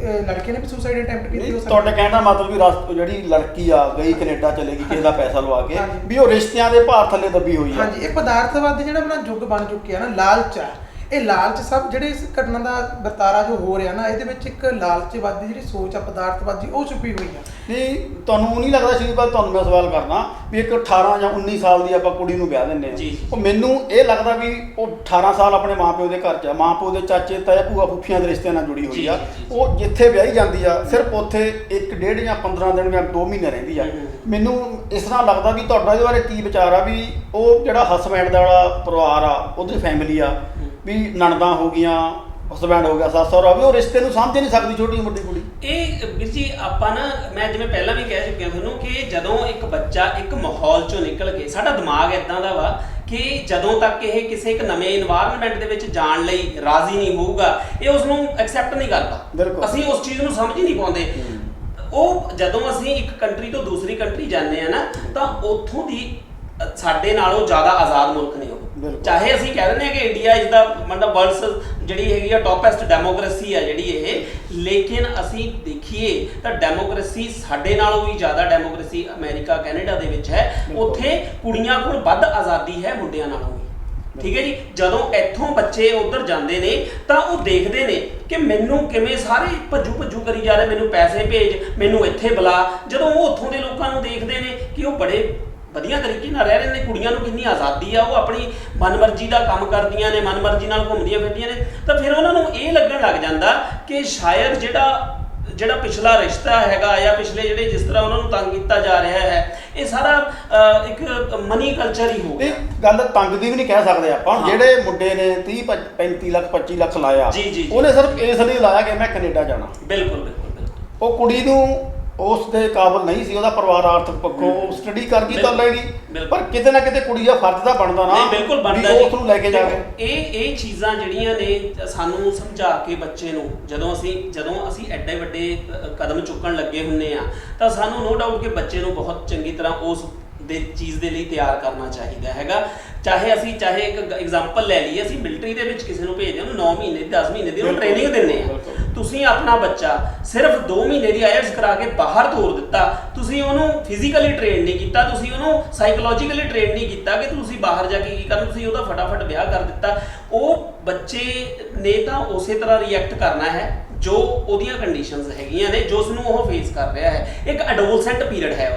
ਲੜਕੇ ਨੇ ਵੀ ਸੁਸਾਈਡ ਅਟੈਂਪਟ ਕੀਤੀ ਹੋ ਸਕਦੀ। ਤੁਹਾਡੇ ਕਹਿਣ ਦਾ ਮਤਲਬ ਵੀ ਜਿਹੜੀ ਲੜਕੀ ਆ ਗਈ ਕੈਨੇਡਾ ਚਲੇਗੀ ਕਿਸੇ ਦਾ ਪੈਸਾ ਲਵਾ ਕੇ, ਵੀ ਉਹ ਰਿਸ਼ਤਿਆਂ ਦੇ ਭਾਰ ਥੱਲੇ ਦੱਬੀ ਹੋਈ ਆ। ਹਾਂਜੀ, ਇਹ ਪਦਾਰਥਵਾਦੀ ਜਿਹੜਾ ਆਪਣਾ ਯੁੱਗ ਬਣ ਚੁੱਕਿਆ ਨਾ, ਲਾਲਚ ਆ, ਇਹ ਲਾਲਚ ਸਭ ਜਿਹੜੇ ਇਸ ਘਟਨਾ ਦਾ ਵਰਤਾਰਾ ਜੋ ਹੋ ਰਿਹਾ ਨਾ, ਇਹਦੇ ਵਿੱਚ ਇੱਕ ਲਾਲਚਵਾਦੀ ਜਿਹੜੀ ਸੋਚ ਆ ਪਦਾਰਥਵਾਦੀ, ਉਹ ਛੁਪੀ ਹੋਈ ਆ। ਨਹੀਂ, ਤੁਹਾਨੂੰ ਨਹੀਂ ਲੱਗਦਾ ਸ਼੍ਰੀਪਾਲ, ਤੁਹਾਨੂੰ ਮੈਂ ਸਵਾਲ ਕਰਨਾ ਵੀ ਇੱਕ 18 ਜਾਂ 19 ਸਾਲ ਦੀ ਆਪਾਂ ਕੁੜੀ ਨੂੰ ਵਿਆਹ ਦਿੰਦੇ ਹਾਂ, ਉਹ ਮੈਨੂੰ ਇਹ ਲੱਗਦਾ ਵੀ ਉਹ 18 ਸਾਲ ਆਪਣੇ ਮਾਂ ਪਿਓ ਦੇ ਘਰ 'ਚ ਆ, ਮਾਂ ਪਿਓ ਦੇ ਚਾਚੇ ਤਾਏ ਭੂਆ ਫੁੱਫੀਆਂ ਦੇ ਰਿਸ਼ਤਿਆਂ ਨਾਲ ਜੁੜੀ ਹੋਈ ਆ, ਉਹ ਜਿੱਥੇ ਵਿਆਹੀ ਜਾਂਦੀ ਆ ਸਿਰਫ ਉੱਥੇ 1-1.5 ਜਾਂ 15 ਦਿਨ ਜਾਂ 2 ਮਹੀਨੇ ਰਹਿੰਦੀ ਆ। ਮੈਨੂੰ ਇਸ ਤਰ੍ਹਾਂ ਲੱਗਦਾ ਵੀ ਤੁਹਾਡਾ ਇਹਦੇ ਬਾਰੇ ਕੀ ਵਿਚਾਰ ਆ, ਵੀ ਉਹ ਜਿਹੜਾ ਹਸਬੈਂਡ ਦਾ ਜਿਹੜਾ ਪਰਿਵਾਰ ਆ, ਉਹਦੀ ਫੈਮਿਲੀ ਆ, ਵੀ ਨਣਦਾਂ ਹੋ ਗਈਆਂ, ਹਸਬੈਂਡ ਹੋ ਗਿਆ, ਸੱਸ ਸਹੁਰਾ, ਵੀ ਉਹ ਰਿਸ਼ਤੇ ਨੂੰ ਸਮਝ ਨਹੀਂ ਸਕਦੀ ਛੋਟੀ ਮੋਟੀ ਕੁੜੀ। ਇਹ ਵੀਰ ਜੀ, ਆਪਾਂ ਨਾ, ਮੈਂ ਜਿਵੇਂ ਪਹਿਲਾਂ ਵੀ ਕਹਿ ਚੁੱਕਿਆ ਤੁਹਾਨੂੰ ਕਿ ਜਦੋਂ ਇੱਕ ਬੱਚਾ ਇੱਕ ਮਾਹੌਲ ਚੋਂ ਨਿਕਲ ਕੇ, ਸਾਡਾ ਦਿਮਾਗ ਇਦਾਂ ਦਾ ਵਾ ਕਿ ਜਦੋਂ ਤੱਕ ਇਹ ਕਿਸੇ ਇੱਕ ਨਵੇਂ এনवायरमेंट ਦੇ ਵਿੱਚ ਜਾਣ ਲਈ ਰਾਜ਼ੀ ਨਹੀਂ ਹੋਊਗਾ, ਇਹ ਉਸ ਨੂੰ ਐਕਸੈਪਟ ਨਹੀਂ ਕਰਦਾ। ਅਸੀਂ ਉਸ ਚੀਜ਼ ਨੂੰ ਸਮਝ ਹੀ ਨਹੀਂ ਪਾਉਂਦੇ। ਉਹ ਜਦੋਂ ਅਸੀਂ ਇੱਕ ਕੰਟਰੀ ਤੋਂ ਦੂਸਰੀ ਕੰਟਰੀ ਜਾਂਦੇ ਆ ਨਾ, ਤਾਂ ਉੱਥੋਂ ਦੀ ਸਾਡੇ ਨਾਲੋਂ ਜ਼ਿਆਦਾ ਆਜ਼ਾਦ ਮੁਲਕ ਨੇ ਉਹ। ਚਾਹੇ ਅਸੀਂ ਕਹਿ ਦਿੰਦੇ ਹਾਂ ਕਿ ਇੰਡੀਆ ਇਜ਼ ਦਾ ਮਤਲਬ ਵਰਲਡਸ ਜਿਹੜੀ ਹੈਗੀ ਆ ਟੌਪੈਸਟ ਡੈਮੋਕ੍ਰੇਸੀ ਆ ਜਿਹੜੀ ਇਹ, ਲੇਕਿਨ ਅਸੀਂ ਦੇਖੀਏ ਤਾਂ ਡੈਮੋਕ੍ਰੇਸੀ ਸਾਡੇ ਨਾਲੋਂ ਵੀ ਜ਼ਿਆਦਾ ਡੈਮੋਕ੍ਰੇਸੀ ਅਮਰੀਕਾ ਕੈਨੇਡਾ ਦੇ ਵਿੱਚ ਹੈ। ਉੱਥੇ ਕੁੜੀਆਂ ਕੋਲ ਵੱਧ ਆਜ਼ਾਦੀ ਹੈ ਮੁੰਡਿਆਂ ਨਾਲੋਂ ਵੀ। ਠੀਕ ਹੈ ਜੀ, ਜਦੋਂ ਇੱਥੋਂ ਬੱਚੇ ਉੱਧਰ ਜਾਂਦੇ ਨੇ ਤਾਂ ਉਹ ਦੇਖਦੇ ਨੇ ਕਿ ਮੈਨੂੰ ਕਿਵੇਂ ਸਾਰੇ ਭੱਜੂ ਕਰੀ ਜਾ ਰਹੇ, ਮੈਨੂੰ ਪੈਸੇ ਭੇਜ, ਮੈਨੂੰ ਇੱਥੇ ਬੁਲਾ। ਜਦੋਂ ਉਹ ਉੱਥੋਂ ਦੇ ਲੋਕਾਂ ਨੂੰ ਦੇਖਦੇ ਨੇ ਕਿ ਉਹ ਬੜੇ ਵਧੀਆ ਤਰੀਕੇ ਨਾਲ ਰਹਿ ਰਹੇ ਨੇ, ਕੁੜੀਆਂ ਨੂੰ ਕਿੰਨੀ ਆਜ਼ਾਦੀ ਆ, ਉਹ ਆਪਣੀ ਮਨਮਰਜ਼ੀ ਦਾ ਕੰਮ ਕਰਦੀਆਂ ਨੇ, ਮਨਮਰਜ਼ੀ ਨਾਲ ਘੁੰਮਦੀਆਂ ਫਿਰਦੀਆਂ ਨੇ, ਤਾਂ ਫਿਰ ਉਹਨਾਂ ਨੂੰ ਇਹ ਲੱਗਣ ਲੱਗ ਜਾਂਦਾ ਕਿ ਸ਼ਾਇਦ ਜਿਹੜਾ ਪਿਛਲਾ ਰਿਸ਼ਤਾ ਹੈਗਾ ਜਾਂ ਪਿਛਲੇ ਜਿਹੜੇ ਜਿਸ ਤਰ੍ਹਾਂ ਉਹਨਾਂ ਨੂੰ ਤੰਗ ਕੀਤਾ ਜਾ ਰਿਹਾ ਹੈ, ਇਹ ਸਾਰਾ ਇੱਕ ਮਨੀ ਕਲਚਰ ਹੀ ਹੋ ਗਿਆ। ਗੱਲ ਤੰਗ ਦੀ ਵੀ ਨਹੀਂ ਕਹਿ ਸਕਦੇ ਆਪਾਂ। ਜਿਹੜੇ ਮੁੰਡੇ ਨੇ 30-35 ਲੱਖ 25 ਲੱਖ ਲਾਇਆ, ਉਹਨੇ ਸਿਰਫ ਇਸ ਲਈ ਲਾਇਆ ਕਿ ਮੈਂ ਕੈਨੇਡਾ ਜਾਣਾ। ਬਿਲਕੁਲ। ਉਹ ਕੁੜੀ ਨੂੰ ਉਸ ਦੇ ਕਾਬਲ ਨਹੀਂ ਸੀ, ਉਹਦਾ ਪਰਿਵਾਰ ਆਰਥਿਕ ਪੱਖੋਂ ਸਟੱਡੀ ਕਰ ਗਈ ਤਾਂ ਲੈ ਗਈ, ਪਰ ਕਿਤੇ ਨਾ ਕਿਤੇ ਕੁੜੀ ਦਾ ਫਰਜ਼ ਤਾਂ ਬਣਦਾ ਨਾ, ਨਹੀਂ ਬਿਲਕੁਲ ਬਣਦਾ ਉਸ ਨੂੰ ਲੈ ਕੇ ਜਾਵੇ। ਇਹ ਚੀਜ਼ਾਂ ਜਿਹੜੀਆਂ ਨੇ ਸਾਨੂੰ ਸਮਝਾ ਕੇ ਬੱਚੇ ਨੂੰ ਜਦੋਂ ਅਸੀਂ ਐਡੇ ਵੱਡੇ ਕਦਮ ਚੁੱਕਣ ਲੱਗੇ ਹੁੰਨੇ ਆ ਤਾਂ ਸਾਨੂੰ ਨੋ ਡਾਊਟ ਕਿ ਬੱਚੇ ਨੂੰ ਬਹੁਤ ਚੰਗੀ ਤਰ੍ਹਾਂ ਉਸ ਦੇ ਚੀਜ਼ ਦੇ ਲਈ ਤਿਆਰ ਕਰਨਾ ਚਾਹੀਦਾ ਹੈਗਾ। ਚਾਹੇ ਇੱਕ ਐਗਜ਼ਾਮਪਲ ਲੈ ਲਈਏ, ਅਸੀਂ ਮਿਲਟਰੀ ਦੇ ਵਿੱਚ ਕਿਸੇ ਨੂੰ ਭੇਜਦੇ ਉਹਨੂੰ 9 ਮਹੀਨੇ 10 ਮਹੀਨੇ ਦੀ ਉਹਨੂੰ ਟ੍ਰੇਨਿੰਗ ਦਿੰਦੇ ਆ। ਤੁਸੀਂ ਆਪਣਾ ਬੱਚਾ ਸਿਰਫ 2 ਮਹੀਨੇ ਦੀ ਆਇਲਟਸ ਕਰਾ ਕੇ ਬਾਹਰ ਤੋਰ ਦਿੱਤਾ, ਤੁਸੀਂ ਉਹਨੂੰ ਫਿਜ਼ੀਕਲੀ ਟ੍ਰੇਨ ਨਹੀਂ ਕੀਤਾ, ਤੁਸੀਂ ਉਹਨੂੰ ਸਾਈਕੋਲੋਜੀਕਲੀ ਟ੍ਰੇਨ ਨਹੀਂ ਕੀਤਾ ਕਿ ਤੁਸੀਂ ਬਾਹਰ ਜਾ ਕੇ ਕੀ ਕਰਨਾ, ਤੁਸੀਂ ਉਹਦਾ ਫਟਾਫਟ ਵਿਆਹ ਕਰ ਦਿੱਤਾ। ਉਹ ਬੱਚੇ ਨੇ ਤਾਂ ਉਸੇ ਤਰ੍ਹਾਂ ਰਿਐਕਟ ਕਰਨਾ ਹੈ ਜੋ ਉਹਦੀਆਂ ਕੰਡੀਸ਼ਨਸ ਹੈਗੀਆਂ ਨੇ, ਜੋ ਉਸਨੂੰ ਉਹ ਫੇਸ ਕਰ ਰਿਹਾ ਹੈ। ਇੱਕ ਐਡੋਲਸੈਂਟ ਪੀਰੀਅਡ ਹੈ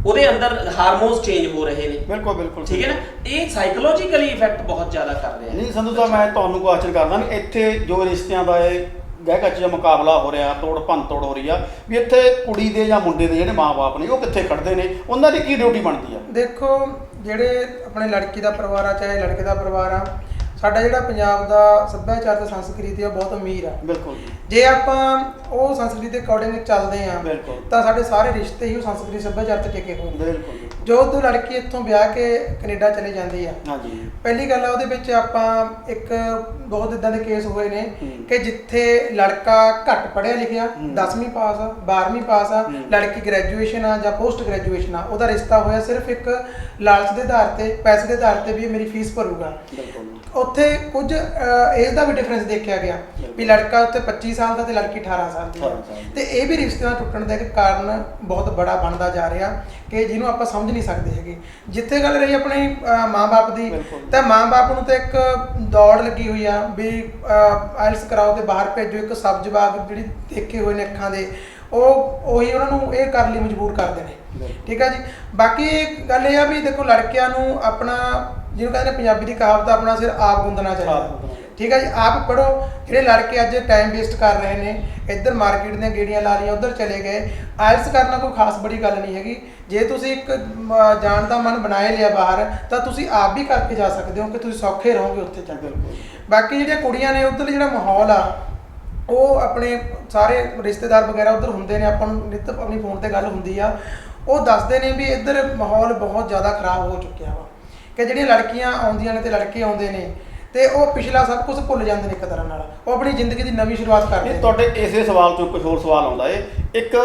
ਉਹਦੇ ਅੰਦਰ ਹਾਰਮੋਨਸ ਚੇਂਜ ਹੋ ਰਹੇ ਨੇ। ਬਿਲਕੁਲ ਠੀਕ ਹੈ ਨਾ, ਇਹ ਸਾਈਕੋਲੋਜੀਕਲੀ ਇਫੈਕਟ ਬਹੁਤ ਜ਼ਿਆਦਾ ਕਰ ਰਿਹਾ ਹੈ। ਨਹੀਂ ਸੰਧੂ ਸਾਹਿਬ, ਮੈਂ ਤੁਹਾਨੂੰ ਕੁਐਸਚਨ ਕਰਦਾ ਵੀ ਇੱਥੇ ਜੋ ਰਿਸ਼ਤਿਆਂ ਦਾ ਇਹ ਗਹਿ-ਕੱਚ ਦਾ ਮੁਕਾਬਲਾ ਹੋ ਰਿਹਾ, ਤੋੜ ਭੰਨ ਤੋੜ ਹੋ ਰਹੀ ਆ, ਵੀ ਇੱਥੇ ਕੁੜੀ ਦੇ ਜਾਂ ਮੁੰਡੇ ਦੇ ਜਿਹੜੇ ਮਾਂ-ਬਾਪ ਨੇ ਉਹ ਕਿੱਥੇ ਖੜਦੇ ਨੇ, ਉਹਨਾਂ ਦੀ ਕੀ ਡਿਊਟੀ ਬਣਦੀ ਆ? ਦੇਖੋ, ਜਿਹੜੇ ਆਪਣੇ ਲੜਕੀ ਦਾ ਪਰਿਵਾਰ ਆ ਚਾਹੇ ਲੜਕੇ ਦਾ ਪਰਿਵਾਰ ਆ, ਸਾਡਾ ਜਿਹੜਾ ਪੰਜਾਬ ਦਾ ਸੱਭਿਆਚਾਰ ਤੇ ਸੰਸਕ੍ਰਿਤੀ ਆ ਬਹੁਤ ਅਮੀਰ ਆ। ਬਿਲਕੁਲ। ਜੇ ਆਪਾਂ ਉਹ ਸੰਸਕ੍ਰਿਤੀ ਦੇ ਅਕੋਰਡਿੰਗ ਚੱਲਦੇ ਆ ਤਾਂ ਸਾਡੇ ਸਾਰੇ ਰਿਸ਼ਤੇ ਹੀ ਉਹ ਸੰਸਕ੍ਰਿਤੀ ਸੱਭਿਆਚਾਰ ਤੇ ਟਿਕੇ ਹੋਏ ਨੇ। ਬਿਲਕੁਲ। ਜੋ ਤੋਂ ਲੜਕੀ ਇੱਥੋਂ ਵਿਆਹ ਕੇ ਕੈਨੇਡਾ ਚਲੇ ਜਾਂਦੀ ਆ, ਹਾਂਜੀ, ਪਹਿਲੀ ਗੱਲ ਆ ਉਹਦੇ ਵਿੱਚ ਆਪਾਂ ਇੱਕ ਬਹੁਤ ਇਦਾਂ ਦੇ ਕੇਸ ਹੋਏ ਨੇ ਕਿ ਜਿੱਥੇ ਲੜਕਾ ਘੱਟ ਪੜ੍ਹਿਆ ਲਿਖਿਆ 10ਵੀਂ ਪਾਸ ਆ 12ਵੀਂ ਪਾਸ ਆ, ਲੜਕੀ ਗ੍ਰੈਜੂਏਸ਼ਨ ਆ ਜਾਂ ਪੋਸਟ ਗ੍ਰੈਜੂਏਸ਼ਨ ਆ, ਉਹਦਾ ਰਿਸ਼ਤਾ ਹੋਇਆ ਸਿਰਫ ਇੱਕ ਲਾਲਚ ਦੇ ਆਧਾਰ ਤੇ, ਪੈਸੇ ਦੇ ਆਧਾਰ ਤੇ ਵੀ ਇਹ ਮੇਰੀ ਫੀਸ ਭਰੂਗਾ। ਉੱਥੇ ਕੁਝ ਏਜ ਦਾ ਵੀ ਡਿਫਰੈਂਸ ਦੇਖਿਆ ਗਿਆ ਵੀ ਲੜਕਾ ਉੱਥੇ 25 ਸਾਲ ਦਾ ਤੇ ਲੜਕੀ 18 ਸਾਲ ਦੀ ਆ, ਤੇ ਇਹ ਵੀ ਰਿਸ਼ਤਿਆਂ ਟੁੱਟਣ ਦਾ ਇੱਕ ਕਾਰਨ ਬਹੁਤ ਬੜਾ ਬਣਦਾ ਜਾ ਰਿਹਾ ਕਿ ਜਿਹਨੂੰ ਆਪਾਂ ਸਮਝ ਨਹੀਂ ਸਕਦੇ ਹੈਗੇ। ਜਿੱਥੇ ਗੱਲ ਰਹੀ ਆਪਣੀ ਮਾਂ-ਬਾਪ ਦੀ, ਤਾਂ ਮਾਂ-ਬਾਪ ਨੂੰ ਤਾਂ ਇੱਕ ਦੌੜ ਲੱਗੀ ਹੋਈ ਆ ਵੀ ਆਇਲਸ ਕਰਾਓ ਤੇ ਬਾਹਰ ਭੇਜੋ, ਇੱਕ ਸਬਜ਼ ਬਾਗ ਜਿਹੜੀ ਦੇਖੇ ਹੋਏ ਨੇ ਅੱਖਾਂ ਦੇ, ਉਹੀ ਉਹਨਾਂ ਨੂੰ ਇਹ ਕਰਨ ਲਈ ਮਜਬੂਰ ਕਰਦੇ ਨੇ। ਠੀਕ ਆ ਜੀ। ਬਾਕੀ ਗੱਲ ਇਹ ਆ ਵੀ ਦੇਖੋ, ਲੜਕਿਆਂ ਨੂੰ ਆਪਣਾ ਜਿਹਨੂੰ ਕਹਿੰਦੇ ਨੇ ਪੰਜਾਬੀ ਦੀ ਕਹਾਵਤ, ਆਪਣਾ ਸਿਰ ਆਪ ਗੁੰਦਣਾ ਚਾਹੀਦਾ। ਠੀਕ ਹੈ ਜੀ। ਆਪ ਪੜ੍ਹੋ। ਜਿਹੜੇ ਲੜਕੇ ਅੱਜ ਟਾਈਮ ਵੇਸਟ ਕਰ ਰਹੇ ਨੇ, ਇੱਧਰ ਮਾਰਕੀਟ ਦੀਆਂ ਗੇੜੀਆਂ ਲਾ ਰਹੀਆਂ, ਉੱਧਰ ਚਲੇ ਗਏ, ਆਇਲਸ ਕਰਨਾ ਕੋਈ ਖਾਸ ਬੜੀ ਗੱਲ ਨਹੀਂ ਹੈਗੀ। ਜੇ ਤੁਸੀਂ ਇੱਕ ਜਾਣ ਦਾ ਮਨ ਬਣਾਏ ਲਿਆ ਬਾਹਰ, ਤਾਂ ਤੁਸੀਂ ਆਪ ਵੀ ਕਰਕੇ ਜਾ ਸਕਦੇ ਹੋ ਕਿ ਤੁਸੀਂ ਸੌਖੇ ਰਹੋਗੇ ਉੱਥੇ ਜਾ ਕੇ। ਬਾਕੀ ਜਿਹੜੀਆਂ ਕੁੜੀਆਂ ਨੇ, ਉੱਧਰ ਜਿਹੜਾ ਮਾਹੌਲ ਆ, ਉਹ ਆਪਣੇ ਸਾਰੇ ਰਿਸ਼ਤੇਦਾਰ ਵਗੈਰਾ ਉੱਧਰ ਹੁੰਦੇ ਨੇ, ਆਪਾਂ ਨੂੰ ਨਿੱਤ ਆਪਣੀ ਫੋਨ ਤੇ ਗੱਲ ਹੁੰਦੀ ਆ, ਉਹ ਦੱਸਦੇ ਨੇ ਵੀ ਇੱਧਰ ਮਾਹੌਲ ਬਹੁਤ ਜ਼ਿਆਦਾ ਖਰਾਬ ਹੋ ਚੁੱਕਿਆ ਵਾ, ਕਿ ਜਿਹੜੀਆਂ ਲੜਕੀਆਂ ਆਉਂਦੀਆਂ ਨੇ ਤੇ ਲੜਕੇ ਆਉਂਦੇ ਨੇ ਤੇ ਉਹ ਪਿਛਲਾ ਸਭ ਕੁਝ ਭੁੱਲ ਜਾਂਦੇ ਨੇ ਇੱਕ ਤਰ੍ਹਾਂ ਨਾਲ, ਉਹ ਆਪਣੀ ਜ਼ਿੰਦਗੀ ਦੀ ਨਵੀਂ ਸ਼ੁਰੂਆਤ ਕਰਦੇ ਨੇ। ਤੁਹਾਡੇ ਇਸੇ ਸਵਾਲ ਤੋਂ ਕੁਝ ਹੋਰ ਸਵਾਲ ਆਉਂਦਾ ਏ। ਇੱਕ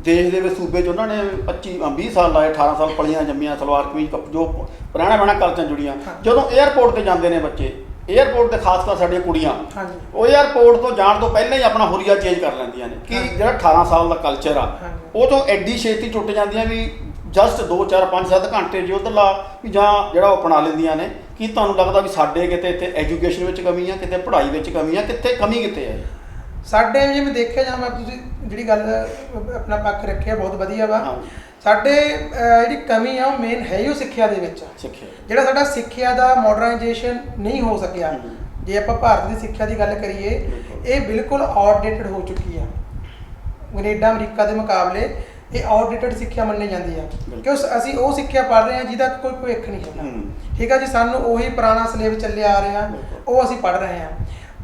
ਦੇਸ਼ ਦੇ ਵਿੱਚ ਸੂਬੇ 'ਚ ਉਹਨਾਂ ਨੇ 25-20 ਸਾਲ ਲਾਏ, 18 ਸਾਲ ਪਲੀਆਂ ਜੰਮੀਆਂ, ਸਲਵਾਰ ਕਮੀਜ਼ ਜੋ ਪੁਰਾਣਾ ਬਣਾ ਕਲਚਰ ਜੁੜੀਆਂ, ਜਦੋਂ 에ਅਰਪੋਰਟ ਤੇ ਜਾਂਦੇ ਨੇ ਬੱਚੇ, 에ਅਰਪੋਰਟ ਤੇ ਖਾਸ ਕਰ ਸਾਡੀਆਂ ਕੁੜੀਆਂ, ਉਹ 에ਅਰਪੋਰਟ ਤੋਂ ਜਾਣ ਤੋਂ ਪਹਿਲਾਂ ਹੀ ਆਪਣਾ ਹੁਲੀਆ ਚੇਂਜ ਕਰ ਲੈਂਦੀਆਂ ਨੇ ਕਿ ਜਿਹੜਾ 18 ਸਾਲ ਦਾ ਕਲਚਰ ਆ ਉਹ ਤੋਂ ਐਡੀ ਛੇਤੀ ਟੁੱਟ ਜਾਂਦੀਆਂ ਵੀ ਜਸਟ 2 4 5 7 ਘੰਟੇ ਜੇ ਉੱਧਰਲਾ ਵੀ ਜਾਂ ਜਿਹੜਾ ਉਹ ਅਪਣਾ ਲੈਂਦੀਆਂ ਨੇ। ਕੀ ਤੁਹਾਨੂੰ ਲੱਗਦਾ ਵੀ ਸਾਡੇ ਕਿਤੇ ਇੱਥੇ ਐਜੂਕੇਸ਼ਨ ਵਿੱਚ ਕਮੀ ਆ, ਕਿਤੇ ਪੜ੍ਹਾਈ ਵਿੱਚ ਕਮੀ ਆ, ਕਿੱਥੇ ਕਮੀ ਕਿੱਥੇ ਹੈ? ਸਾਡੇ ਜਿਵੇਂ ਦੇਖਿਆ ਜਾਵੇ, ਤੁਸੀਂ ਜਿਹੜੀ ਗੱਲ ਆਪਣਾ ਪੱਖ ਰੱਖਿਆ ਬਹੁਤ ਵਧੀਆ ਵਾ। ਸਾਡੇ ਜਿਹੜੀ ਕਮੀ ਆ ਉਹ ਮੇਨ ਹੈ ਹੀ ਉਹ ਸਿੱਖਿਆ ਦੇ ਵਿੱਚ। ਜਿਹੜਾ ਸਾਡਾ ਸਿੱਖਿਆ ਦਾ ਮਾਡਰਨਾਈਜੇਸ਼ਨ ਨਹੀਂ ਹੋ ਸਕਿਆ। ਜੇ ਆਪਾਂ ਭਾਰਤ ਦੀ ਸਿੱਖਿਆ ਦੀ ਗੱਲ ਕਰੀਏ, ਇਹ ਬਿਲਕੁਲ ਆਊਟਡੇਟਡ ਹੋ ਚੁੱਕੀ ਆ। ਕੈਨੇਡਾ ਅਮਰੀਕਾ ਦੇ ਮੁਕਾਬਲੇ ਇਹ ਆਊਟਡੇਟਡ ਸਿੱਖਿਆ ਮੰਨੀ ਜਾਂਦੀ ਆ, ਕਿਉਂ ਅਸੀਂ ਉਹ ਸਿੱਖਿਆ ਪੜ੍ਹ ਰਹੇ ਹਾਂ ਜਿਹਦਾ ਕੋਈ ਭਵਿੱਖ ਨਹੀਂ ਹੈਗਾ। ਠੀਕ ਆ ਜੀ। ਸਾਨੂੰ ਉਹੀ ਪੁਰਾਣਾ ਸਲੇਬ ਚੱਲਿਆ ਆ ਰਿਹਾ, ਉਹ ਅਸੀਂ ਪੜ੍ਹ ਰਹੇ ਹਾਂ,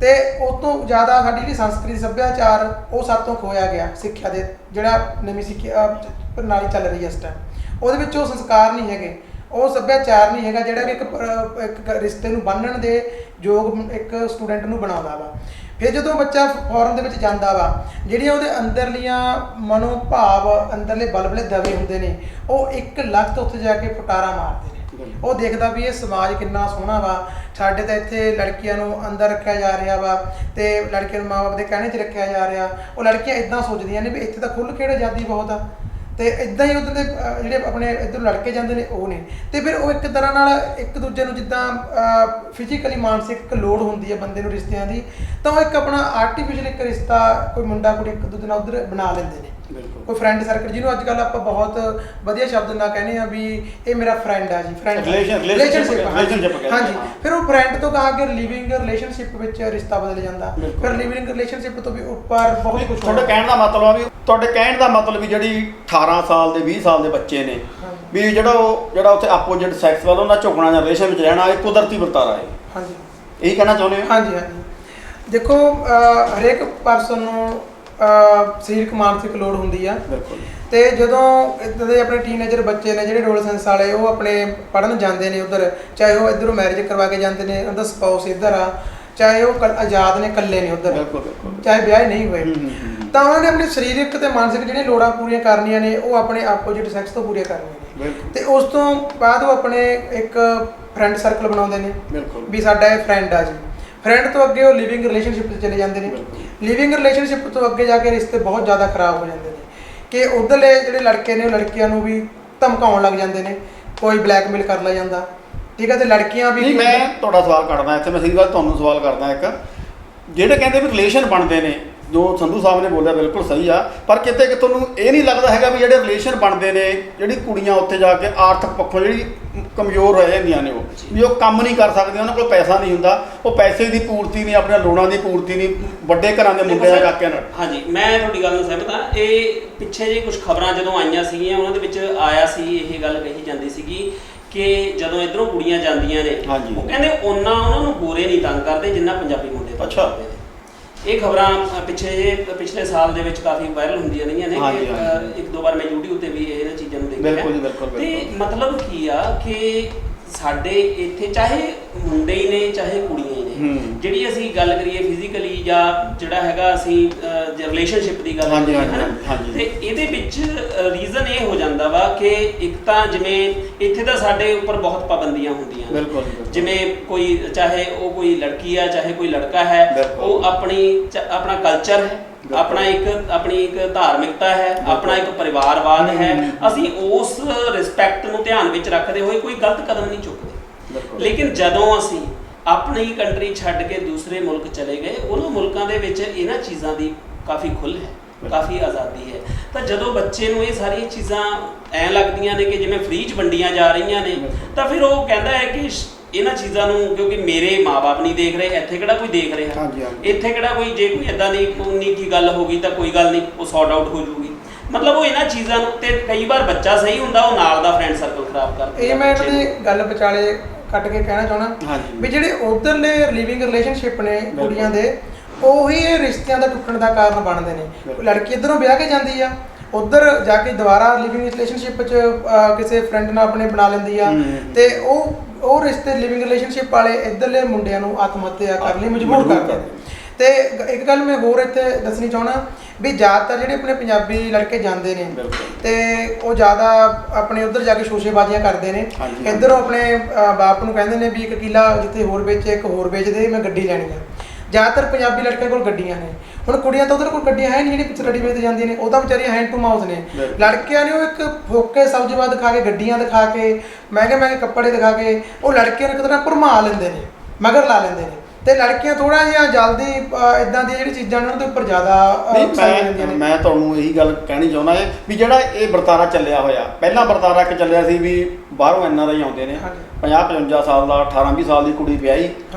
ਤੇ ਉਸ ਤੋਂ ਜ਼ਿਆਦਾ ਸਾਡੀ ਜਿਹੜੀ ਸੰਸਕ੍ਰਿਤੀ ਸੱਭਿਆਚਾਰ ਉਹ ਸਾਤੋਂ ਖੋਇਆ ਗਿਆ। ਸਿੱਖਿਆ ਦੇ ਜਿਹੜਾ ਨਵੀਂ ਸਿੱਖਿਆ ਪ੍ਰਣਾਲੀ ਚੱਲ ਰਹੀ ਹੈ ਇਸ ਟਾਈਮ, ਉਹਦੇ ਵਿੱਚ ਉਹ ਸੰਸਕਾਰ ਨਹੀਂ ਹੈਗੇ, ਉਹ ਸੱਭਿਆਚਾਰ ਨਹੀਂ ਹੈਗਾ ਜਿਹੜਾ ਕਿ ਇੱਕ ਰਿਸ਼ਤੇ ਨੂੰ ਬੰਨ੍ਹਣ ਦੇ ਯੋਗ ਇੱਕ ਸਟੂਡੈਂਟ ਨੂੰ ਬਣਾਉਂਦਾ ਵਾ। ਫਿਰ ਜਦੋਂ ਬੱਚਾ ਫੋਰਨ ਦੇ ਵਿੱਚ ਜਾਂਦਾ ਵਾ, ਜਿਹੜੀਆਂ ਉਹਦੇ ਅੰਦਰਲੀਆਂ ਮਨੋਭਾਵ, ਅੰਦਰਲੇ ਬਲਬਲੇ ਦਵੇ ਹੁੰਦੇ ਨੇ, ਉਹ ਇੱਕ ਲੱਖ ਉੱਥੇ ਜਾ ਕੇ ਫੁਟਾਰਾ ਮਾਰਦੇ ਨੇ। ਉਹ ਦੇਖਦਾ ਵੀ ਇਹ ਸਮਾਜ ਕਿੰਨਾ ਸੋਹਣਾ ਵਾ, ਸਾਡੇ ਤਾਂ ਇੱਥੇ ਲੜਕੀਆਂ ਨੂੰ ਅੰਦਰ ਰੱਖਿਆ ਜਾ ਰਿਹਾ ਵਾ ਤੇ ਲੜਕੀਆਂ ਨੂੰ ਮਾਂ-ਬਾਪ ਦੇ ਕਹਿਣੇ 'ਚ ਰੱਖਿਆ ਜਾ ਰਿਹਾ। ਉਹ ਲੜਕੀਆਂ ਇੱਦਾਂ ਸੋਚਦੀਆਂ ਨੇ ਵੀ ਇੱਥੇ ਤਾਂ ਖੁੱਲ੍ਹ ਖੇਡ ਆਜ਼ਾਦੀ ਬਹੁਤ ਆ, ਤੇ ਇੱਦਾਂ ਹੀ ਉੱਧਰ ਦੇ ਜਿਹੜੇ ਆਪਣੇ ਇੱਧਰ ਲੜਕੇ ਜਾਂਦੇ ਨੇ ਉਹ ਨੇ। ਤੇ ਫਿਰ ਉਹ ਇੱਕ ਤਰ੍ਹਾਂ ਨਾਲ ਇੱਕ ਦੂਜੇ ਨੂੰ ਜਿੱਦਾਂ ਫਿਜ਼ੀਕਲੀ ਮਾਨਸਿਕ ਲੋੜ ਹੁੰਦੀ ਹੈ ਬੰਦੇ ਨੂੰ ਰਿਸ਼ਤਿਆਂ ਦੀ, ਤਾਂ ਉਹ ਇੱਕ ਆਪਣਾ ਆਰਟੀਫਿਸ਼ਲ ਇੱਕ ਰਿਸ਼ਤਾ, ਕੋਈ ਮੁੰਡਾ ਕੁੜੀ ਇੱਕ ਦੂਜੇ ਨਾਲ ਉੱਧਰ ਬਣਾ ਲੈਂਦੇ ਨੇ। ਕੋਈ ਫਰੈਂਡ ਸਰਕਲ, ਜਿਹਨੂੰ ਅੱਜ ਕੱਲ੍ਹ ਆਪਾਂ ਬਹੁਤ ਵਧੀਆ ਸ਼ਬਦ ਨਾਲ ਕਹਿੰਦੇ ਆ ਵੀ ਇਹ ਮੇਰਾ ਫਰੈਂਡ ਆ ਜੀ, ਫਰੈਂਡ ਰਿਲੇਸ਼ਨਸ਼ਿਪ। ਹਾਂਜੀ। ਫਿਰ ਉਹ ਫਰੈਂਡ ਤੋਂ ਕਹਾ ਕੇ ਲਿਵਿੰਗ ਰਿਲੇਸ਼ਨਸ਼ਿਪ ਵਿੱਚ ਰਿਸ਼ਤਾ ਬਦਲ ਜਾਂਦਾ, ਫਿਰ ਲਿਵਿੰਗ ਰਿਲੇਸ਼ਨਸ਼ਿਪ ਤੋਂ ਵੀ ਉੱਪਰ ਬਹੁਤ ਕੁਝ। ਤੁਹਾਡੇ ਕਹਿਣ ਦਾ ਮਤਲਬ ਆ ਵੀ ਵੀ ਜਿਹੜੀ 18 ਸਾਲ ਦੇ 20 ਸਾਲ ਦੇ ਬੱਚੇ ਨੇ, ਵੀ ਜਿਹੜਾ ਉੱਥੇ ਆਪੋਜੀਟ ਸੈਕਸ ਵੱਲ ਉਹਨਾਂ ਝੁਕਣਾ ਜਾਂ ਰਿਲੇਸ਼ਨ ਵਿੱਚ ਰਹਿਣਾ, ਇਹ ਕੁਦਰਤੀ ਵਰਤਾਰਾ ਹੈ। ਹਾਂਜੀ, ਇਹੀ ਕਹਿਣਾ ਚਾਹੁੰਦੇ ਹੋ? ਹਾਂਜੀ। ਦੇਖੋ, ਹਰੇਕ ਪਰਸਨ ਨੂੰ ਸਰੀਰਕ ਮਾਨਸਿਕ ਲੋੜ ਹੁੰਦੀ ਆ। ਬਿਲਕੁਲ। ਤੇ ਜਦੋਂ ਇੱਦਾਂ ਦੇ ਆਪਣੇ ਟੀਨੇਜਰ ਬੱਚੇ ਨੇ ਜਿਹੜੇ ਐਡੋਲਸੈਂਸ ਵਾਲੇ, ਉਹ ਆਪਣੇ ਪੜ੍ਹਨ ਜਾਂਦੇ ਨੇ ਉੱਧਰ, ਚਾਹੇ ਉਹ ਇੱਧਰੋਂ ਮੈਰਿਜ ਕਰਵਾ ਕੇ ਜਾਂਦੇ ਨੇ, ਉਹਦਾ ਸਪਾਊਸ ਇੱਧਰ ਆ, ਚਾਹੇ ਉਹ ਆਜ਼ਾਦ ਨੇ, ਇਕੱਲੇ ਨੇ ਉੱਧਰ, ਚਾਹੇ ਵਿਆਹ ਨਹੀਂ ਹੋਏ, ਤਾਂ ਉਹਨਾਂ ਨੇ ਆਪਣੀ ਸਰੀਰਕ ਤੇ ਮਾਨਸਿਕ ਜਿਹੜੀਆਂ ਲੋੜਾਂ ਪੂਰੀਆਂ ਕਰਨੀਆਂ ਨੇ, ਉਹ ਆਪਣੇ ਆਪੋਜਿਟ ਸੈਕਸ ਤੋਂ ਪੂਰੀਆਂ ਕਰਨੀਆਂ ਨੇ। ਤੇ ਉਸ ਤੋਂ ਬਾਅਦ ਉਹ ਆਪਣੇ ਇੱਕ ਫਰੈਂਡ ਸਰਕਲ ਬਣਾਉਂਦੇ ਨੇ ਵੀ ਸਾਡਾ ਇਹ ਫਰੈਂਡ ਆ ਜੀ। ਫਰੈਂਡ ਤੋਂ ਅੱਗੇ ਉਹ ਲਿਵਿੰਗ ਰਿਲੇਸ਼ਨਸ਼ਿਪ 'ਚ ਚਲੇ ਜਾਂਦੇ ਨੇ। ਲਿਵਿੰਗ ਰਿਲੇਸ਼ਨਸ਼ਿਪ ਤੋਂ ਅੱਗੇ ਜਾ ਕੇ ਰਿਸ਼ਤੇ ਬਹੁਤ ਜ਼ਿਆਦਾ ਖਰਾਬ ਹੋ ਜਾਂਦੇ ਨੇ ਕਿ ਉੱਧਰਲੇ ਜਿਹੜੇ ਲੜਕੇ ਨੇ ਉਹ ਲੜਕੀਆਂ ਨੂੰ ਵੀ ਧਮਕਾਉਣ ਲੱਗ ਜਾਂਦੇ ਨੇ, ਕੋਈ ਬਲੈਕਮੇਲ ਕਰ ਲਿਆ ਜਾਂਦਾ, ਠੀਕ ਹੈ। ਤੇ ਲੜਕੀਆਂ ਵੀ ਨਹੀਂ, ਮੈਂ ਤੁਹਾਡਾ ਸਵਾਲ ਕੱਢਦਾ ਇੱਥੇ, ਮੈਂ ਸਿੱਧੀ ਗੱਲ ਤੁਹਾਨੂੰ ਸਵਾਲ ਕਰਦਾ ਇੱਕ, ਜਿਹੜੇ ਕਹਿੰਦੇ ਵੀ ਰਿਲੇਸ਼ਨ ਬਣਦੇ ਨੇ, ਜੋ ਸੰਧੂ ਸਾਹਿਬ ਨੇ ਬੋਲਿਆ ਬਿਲਕੁਲ ਸਹੀ ਆ, ਪਰ ਕਿਤੇ ਕਿ ਤੁਹਾਨੂੰ ਇਹ ਨਹੀਂ ਲੱਗਦਾ ਹੈਗਾ ਵੀ ਜਿਹੜੇ ਰਿਲੇਸ਼ਨ ਬਣਦੇ ਨੇ, ਜਿਹੜੀ ਕੁੜੀਆਂ ਉੱਥੇ ਜਾ ਕੇ ਆਰਥਿਕ ਪੱਖੋਂ ਜਿਹੜੀ ਕਮਜ਼ੋਰ ਰਹਿ ਜਾਂਦੀਆਂ ਨੇ, ਉਹ ਵੀ ਉਹ ਕੰਮ ਨਹੀਂ ਕਰ ਸਕਦੀਆਂ, ਉਹਨਾਂ ਕੋਲ ਪੈਸਾ ਨਹੀਂ ਹੁੰਦਾ, ਉਹ ਪੈਸੇ ਦੀ ਪੂਰਤੀ ਨਹੀਂ, ਆਪਣੀਆਂ ਲੋੜਾਂ ਦੀ ਪੂਰਤੀ ਨਹੀਂ, ਵੱਡੇ ਘਰਾਂ ਦੇ ਮੁੰਡਿਆਂ ਕਾਕਿਆਂ ਨਾਲ। ਹਾਂਜੀ, ਮੈਂ ਤੁਹਾਡੀ ਗੱਲ ਨਾਲ ਸਹਿਮਤ ਹਾਂ। ਇਹ ਪਿੱਛੇ ਜਿਹੇ ਕੁਝ ਖਬਰਾਂ ਜਦੋਂ ਆਈਆਂ ਸੀਗੀਆਂ, ਉਹਨਾਂ ਦੇ ਵਿੱਚ ਆਇਆ ਸੀ, ਇਹ ਗੱਲ ਕਹੀ ਜਾਂਦੀ ਸੀਗੀ ਕਿ ਜਦੋਂ ਇੱਧਰੋਂ ਕੁੜੀਆਂ ਜਾਂਦੀਆਂ ਨੇ, ਉਹ ਕਹਿੰਦੇ ਉਹਨਾਂ ਨੂੰ ਗੋਰੇ ਨਹੀਂ ਤੰਗ ਕਰਦੇ ਜਿੰਨਾ ਪੰਜਾਬੀ ਮੁੰਡੇ ਤੰਗ ਕਰਦੇ ਨੇ। ਇਹ ਖਬਰਾਂ ਪਿਛਲੇ ਸਾਲ ਦੇ ਵਿੱਚ ਕਾਫੀ ਵਾਇਰਲ ਹੁੰਦੀਆਂ ਰਹੀਆਂ ਨੇ। ਇੱਕ ਦੋ ਵਾਰ ਮੈਂ YouTube ਤੇ ਵੀ ਇਹਨਾਂ ਚੀਜ਼ਾਂ ਨੂੰ ਦੇਖਿਆ। ਤੇ ਮਤਲਬ ਕੀ ਆ ਕਿ ਸਾਡੇ ਇੱਥੇ ਚਾਹੇ ਮੁੰਡੇ ਹੀ ਨੇ ਚਾਹੇ ਕੁੜੀਆਂ ਹੀ ਨੇ, ਜਿਹੜੀ ਅਸੀਂ ਗੱਲ ਕਰੀਏ ਫਿਜ਼ੀਕਲੀ ਜਾਂ ਜਿਹੜਾ ਹੈਗਾ ਅਸੀਂ ਰਿਲੇਸ਼ਨਸ਼ਿਪ ਦੀ ਗੱਲ ਕਰੀਏ, ਤੇ ਇਹਦੇ ਵਿੱਚ ਰੀਜ਼ਨ ਇਹ ਹੋ ਜਾਂਦਾ ਵਾ ਕਿ ਇੱਕ ਤਾਂ ਜਿਵੇਂ ਇੱਥੇ ਤਾਂ ਸਾਡੇ ਉੱਪਰ ਬਹੁਤ ਪਾਬੰਦੀਆਂ ਹੁੰਦੀਆਂ, ਜਿਵੇਂ ਕੋਈ ਚਾਹੇ ਉਹ ਕੋਈ ਲੜਕੀ ਆ ਚਾਹੇ ਕੋਈ ਲੜਕਾ ਹੈ, ਉਹ ਆਪਣਾ ਕਲਚਰ ਹੈ, ਆਪਣੀ ਇੱਕ ਧਾਰਮਿਕਤਾ ਹੈ, ਆਪਣਾ ਇੱਕ ਪਰਿਵਾਰਵਾਦ ਹੈ, ਅਸੀਂ ਉਸ ਰਿਸਪੈਕਟ ਨੂੰ ਧਿਆਨ ਵਿੱਚ ਰੱਖਦੇ ਹੋਏ ਕੋਈ ਗਲਤ ਕਦਮ ਨਹੀਂ ਚੁੱਕਦੇ। ਲੇਕਿਨ ਜਦੋਂ ਅਸੀਂ ਆਪਣੀ ਕੰਟਰੀ ਛੱਡ ਕੇ ਦੂਸਰੇ ਮੁਲਕ ਚਲੇ ਗਏ, ਉਹਨਾਂ ਮੁਲਕਾਂ ਦੇ ਵਿੱਚ ਇਹਨਾਂ ਚੀਜ਼ਾਂ ਦੀ ਕਾਫੀ ਖੁੱਲ੍ਹ ਹੈ, ਕਾਫੀ ਆਜ਼ਾਦੀ ਹੈ। ਤਾਂ ਜਦੋਂ ਬੱਚੇ ਨੂੰ ਇਹ ਸਾਰੀਆਂ ਚੀਜ਼ਾਂ ਐਂ ਲੱਗਦੀਆਂ ਨੇ ਕਿ ਜਿਵੇਂ ਫ੍ਰੀ 'ਚ ਵੰਡੀਆਂ ਜਾ ਰਹੀਆਂ ਨੇ, ਤਾਂ ਫਿਰ ਉਹ ਕਹਿੰਦਾ ਹੈ ਕਿ ਇਹਨਾਂ ਚੀਜ਼ਾਂ ਨੂੰ, ਕਿਉਂਕਿ ਮੇਰੇ ਮਾਂ-ਬਾਪ ਨਹੀਂ ਦੇਖ ਰਹੇ, ਇੱਥੇ ਕਿਹੜਾ ਕੋਈ ਦੇਖ ਰਿਹਾ, ਇੱਥੇ ਕਿਹੜਾ ਕੋਈ, ਜੇ ਕੋਈ ਇੱਦਾਂ ਦੀ ਉਨੀ ਕੀ ਗੱਲ ਹੋ ਗਈ ਤਾਂ ਕੋਈ ਗੱਲ ਨਹੀਂ, ਉਹ ਸੌਰਟ ਆਊਟ ਹੋ ਜੂਗੀ। ਮਤਲਬ ਉਹ ਇਹਨਾਂ ਚੀਜ਼ਾਂ ਨੂੰ, ਤੇ ਕਈ ਵਾਰ ਬੱਚਾ ਸਹੀ ਹੁੰਦਾ, ਉਹ ਨਾਲ ਦਾ ਫਰੈਂਡ ਸਰਕਲ ਖਰਾਬ ਕਰਦਾ। ਇਹ ਮੈਂ ਇਹਦੀ ਗੱਲ ਵਿਚਾਲੇ ਕੱਟ ਕੇ ਕਹਿਣਾ ਚਾਹੁੰਦਾ ਵੀ ਜਿਹੜੇ ਉਧਰਲੇ ਲਿਵਿੰਗ ਰਿਲੇਸ਼ਨਸ਼ਿਪ ਨੇ ਕੁੜੀਆਂ ਦੇ, ਉਹੀ ਇਹ ਰਿਸ਼ਤਿਆਂ ਦਾ ਟੁੱਟਣ ਦਾ ਕਾਰਨ ਬਣਦੇ ਨੇ। ਲੜਕੀ ਇੱਧਰੋਂ ਵਿਆਹ ਕੇ ਜਾਂਦੀ ਆ, ਉੱਧਰ ਜਾ ਕੇ ਦੁਬਾਰਾ ਲਿਵਿੰਗ ਰਿਲੇਸ਼ਨਸ਼ਿਪ 'ਚ ਕਿਸੇ ਫਰੈਂਡ ਨਾਲ ਆਪਣੇ ਬਣਾ ਲੈਂਦੀ ਆ, ਤੇ ਉਹ ਰਿਸ਼ਤੇ ਲਿਵਿੰਗ ਰਿਲੇਸ਼ਨਸ਼ਿਪ ਵਾਲੇ ਇੱਧਰਲੇ ਮੁੰਡਿਆਂ ਨੂੰ ਆਤਮ ਹੱਤਿਆ ਕਰਨ ਲਈ ਮਜਬੂਰ ਕਰਦੇ ਨੇ। ਤੇ ਇੱਕ ਗੱਲ ਮੈਂ ਹੋਰ ਇੱਥੇ ਦੱਸਣੀ ਚਾਹੁੰਦਾ ਵੀ ਜ਼ਿਆਦਾਤਰ ਜਿਹੜੇ ਆਪਣੇ ਪੰਜਾਬੀ ਲੜਕੇ ਜਾਂਦੇ ਨੇ ਤੇ ਉਹ ਜ਼ਿਆਦਾ ਆਪਣੇ ਉੱਧਰ ਜਾ ਕੇ ਸ਼ੋਸ਼ੇਬਾਜ਼ੀਆਂ ਕਰਦੇ ਨੇ। ਇੱਧਰੋਂ ਆਪਣੇ ਬਾਪ ਨੂੰ ਕਹਿੰਦੇ ਨੇ ਵੀ ਇੱਕ ਕਿੱਲਾ ਜਿੱਥੇ ਹੋਰ ਵੇਚੇ ਇੱਕ ਹੋਰ ਵੇਚ ਦੇ, ਮੈਂ ਗੱਡੀ ਲੈਣੀ ਆ। ਜ਼ਿਆਦਾਤਰ ਪੰਜਾਬੀ ਲੜਕਿਆਂ ਕੋਲ ਗੱਡੀਆਂ ਨੇ। ਹੁਣ ਕੁੜੀਆਂ ਤਾਂ ਉਧਰ ਕੋਲ ਗੱਡੀਆਂ ਹੈ ਨਹੀਂ ਜਿਹੜੀ ਪਿੱਛੇ ਗੱਡੀ ਵੇਚਦੇ ਜਾਂਦੀਆਂ ਨੇ, ਉਹ ਤਾਂ ਵਿਚਾਰੀਆਂ ਹੈਂਡ ਟੂ ਮਾਊਥ ਨੇ। ਲੜਕਿਆਂ ਨੇ ਉਹ ਇੱਕ ਫੋਕੇ ਸਬਜ਼ੀਵਾਦ ਦਿਖਾ ਕੇ, ਗੱਡੀਆਂ ਦਿਖਾ ਕੇ, ਮਹਿੰਗੇ ਕੱਪੜੇ ਦਿਖਾ ਕੇ ਉਹ ਲੜਕਿਆਂ ਨੂੰ ਇੱਕ ਤਰ੍ਹਾਂ ਭਰਮਾ ਲੈਂਦੇ ਨੇ, ਮਗਰ ਲਾ ਲੈਂਦੇ ਨੇ। ਤੇ ਲੜਕੀਆਂ ਥੋੜਾ ਜਿਹਾ ਜਲਦੀ ਇਦਾਂ ਦੀਆਂ ਜਿਹੜੀ ਚੀਜ਼ਾਂ ਨੇ ਉਹਨਾਂ ਦੇ ਉੱਪਰ ਜ਼ਿਆਦਾ। ਮੈਂ ਤੁਹਾਨੂੰ ਇਹੀ ਗੱਲ ਕਹਿਣੀ ਚਾਹੁੰਦਾ ਹੈ ਵੀ ਜਿਹੜਾ ਇਹ ਵਰਤਾਰਾ ਚੱਲਿਆ ਹੋਇਆ, ਪਹਿਲਾਂ ਵਰਤਾਰਾ ਇੱਕ ਚੱਲਿਆ ਸੀ ਵੀ ਬਾਹਰੋਂ NRI ਆਉਂਦੇ ਨੇ, 50-55 ਸਾਲ ਦਾ 18-20 ਸਾਲ ਦੀ ਕੁੜੀ ਵਿਆਹੀ,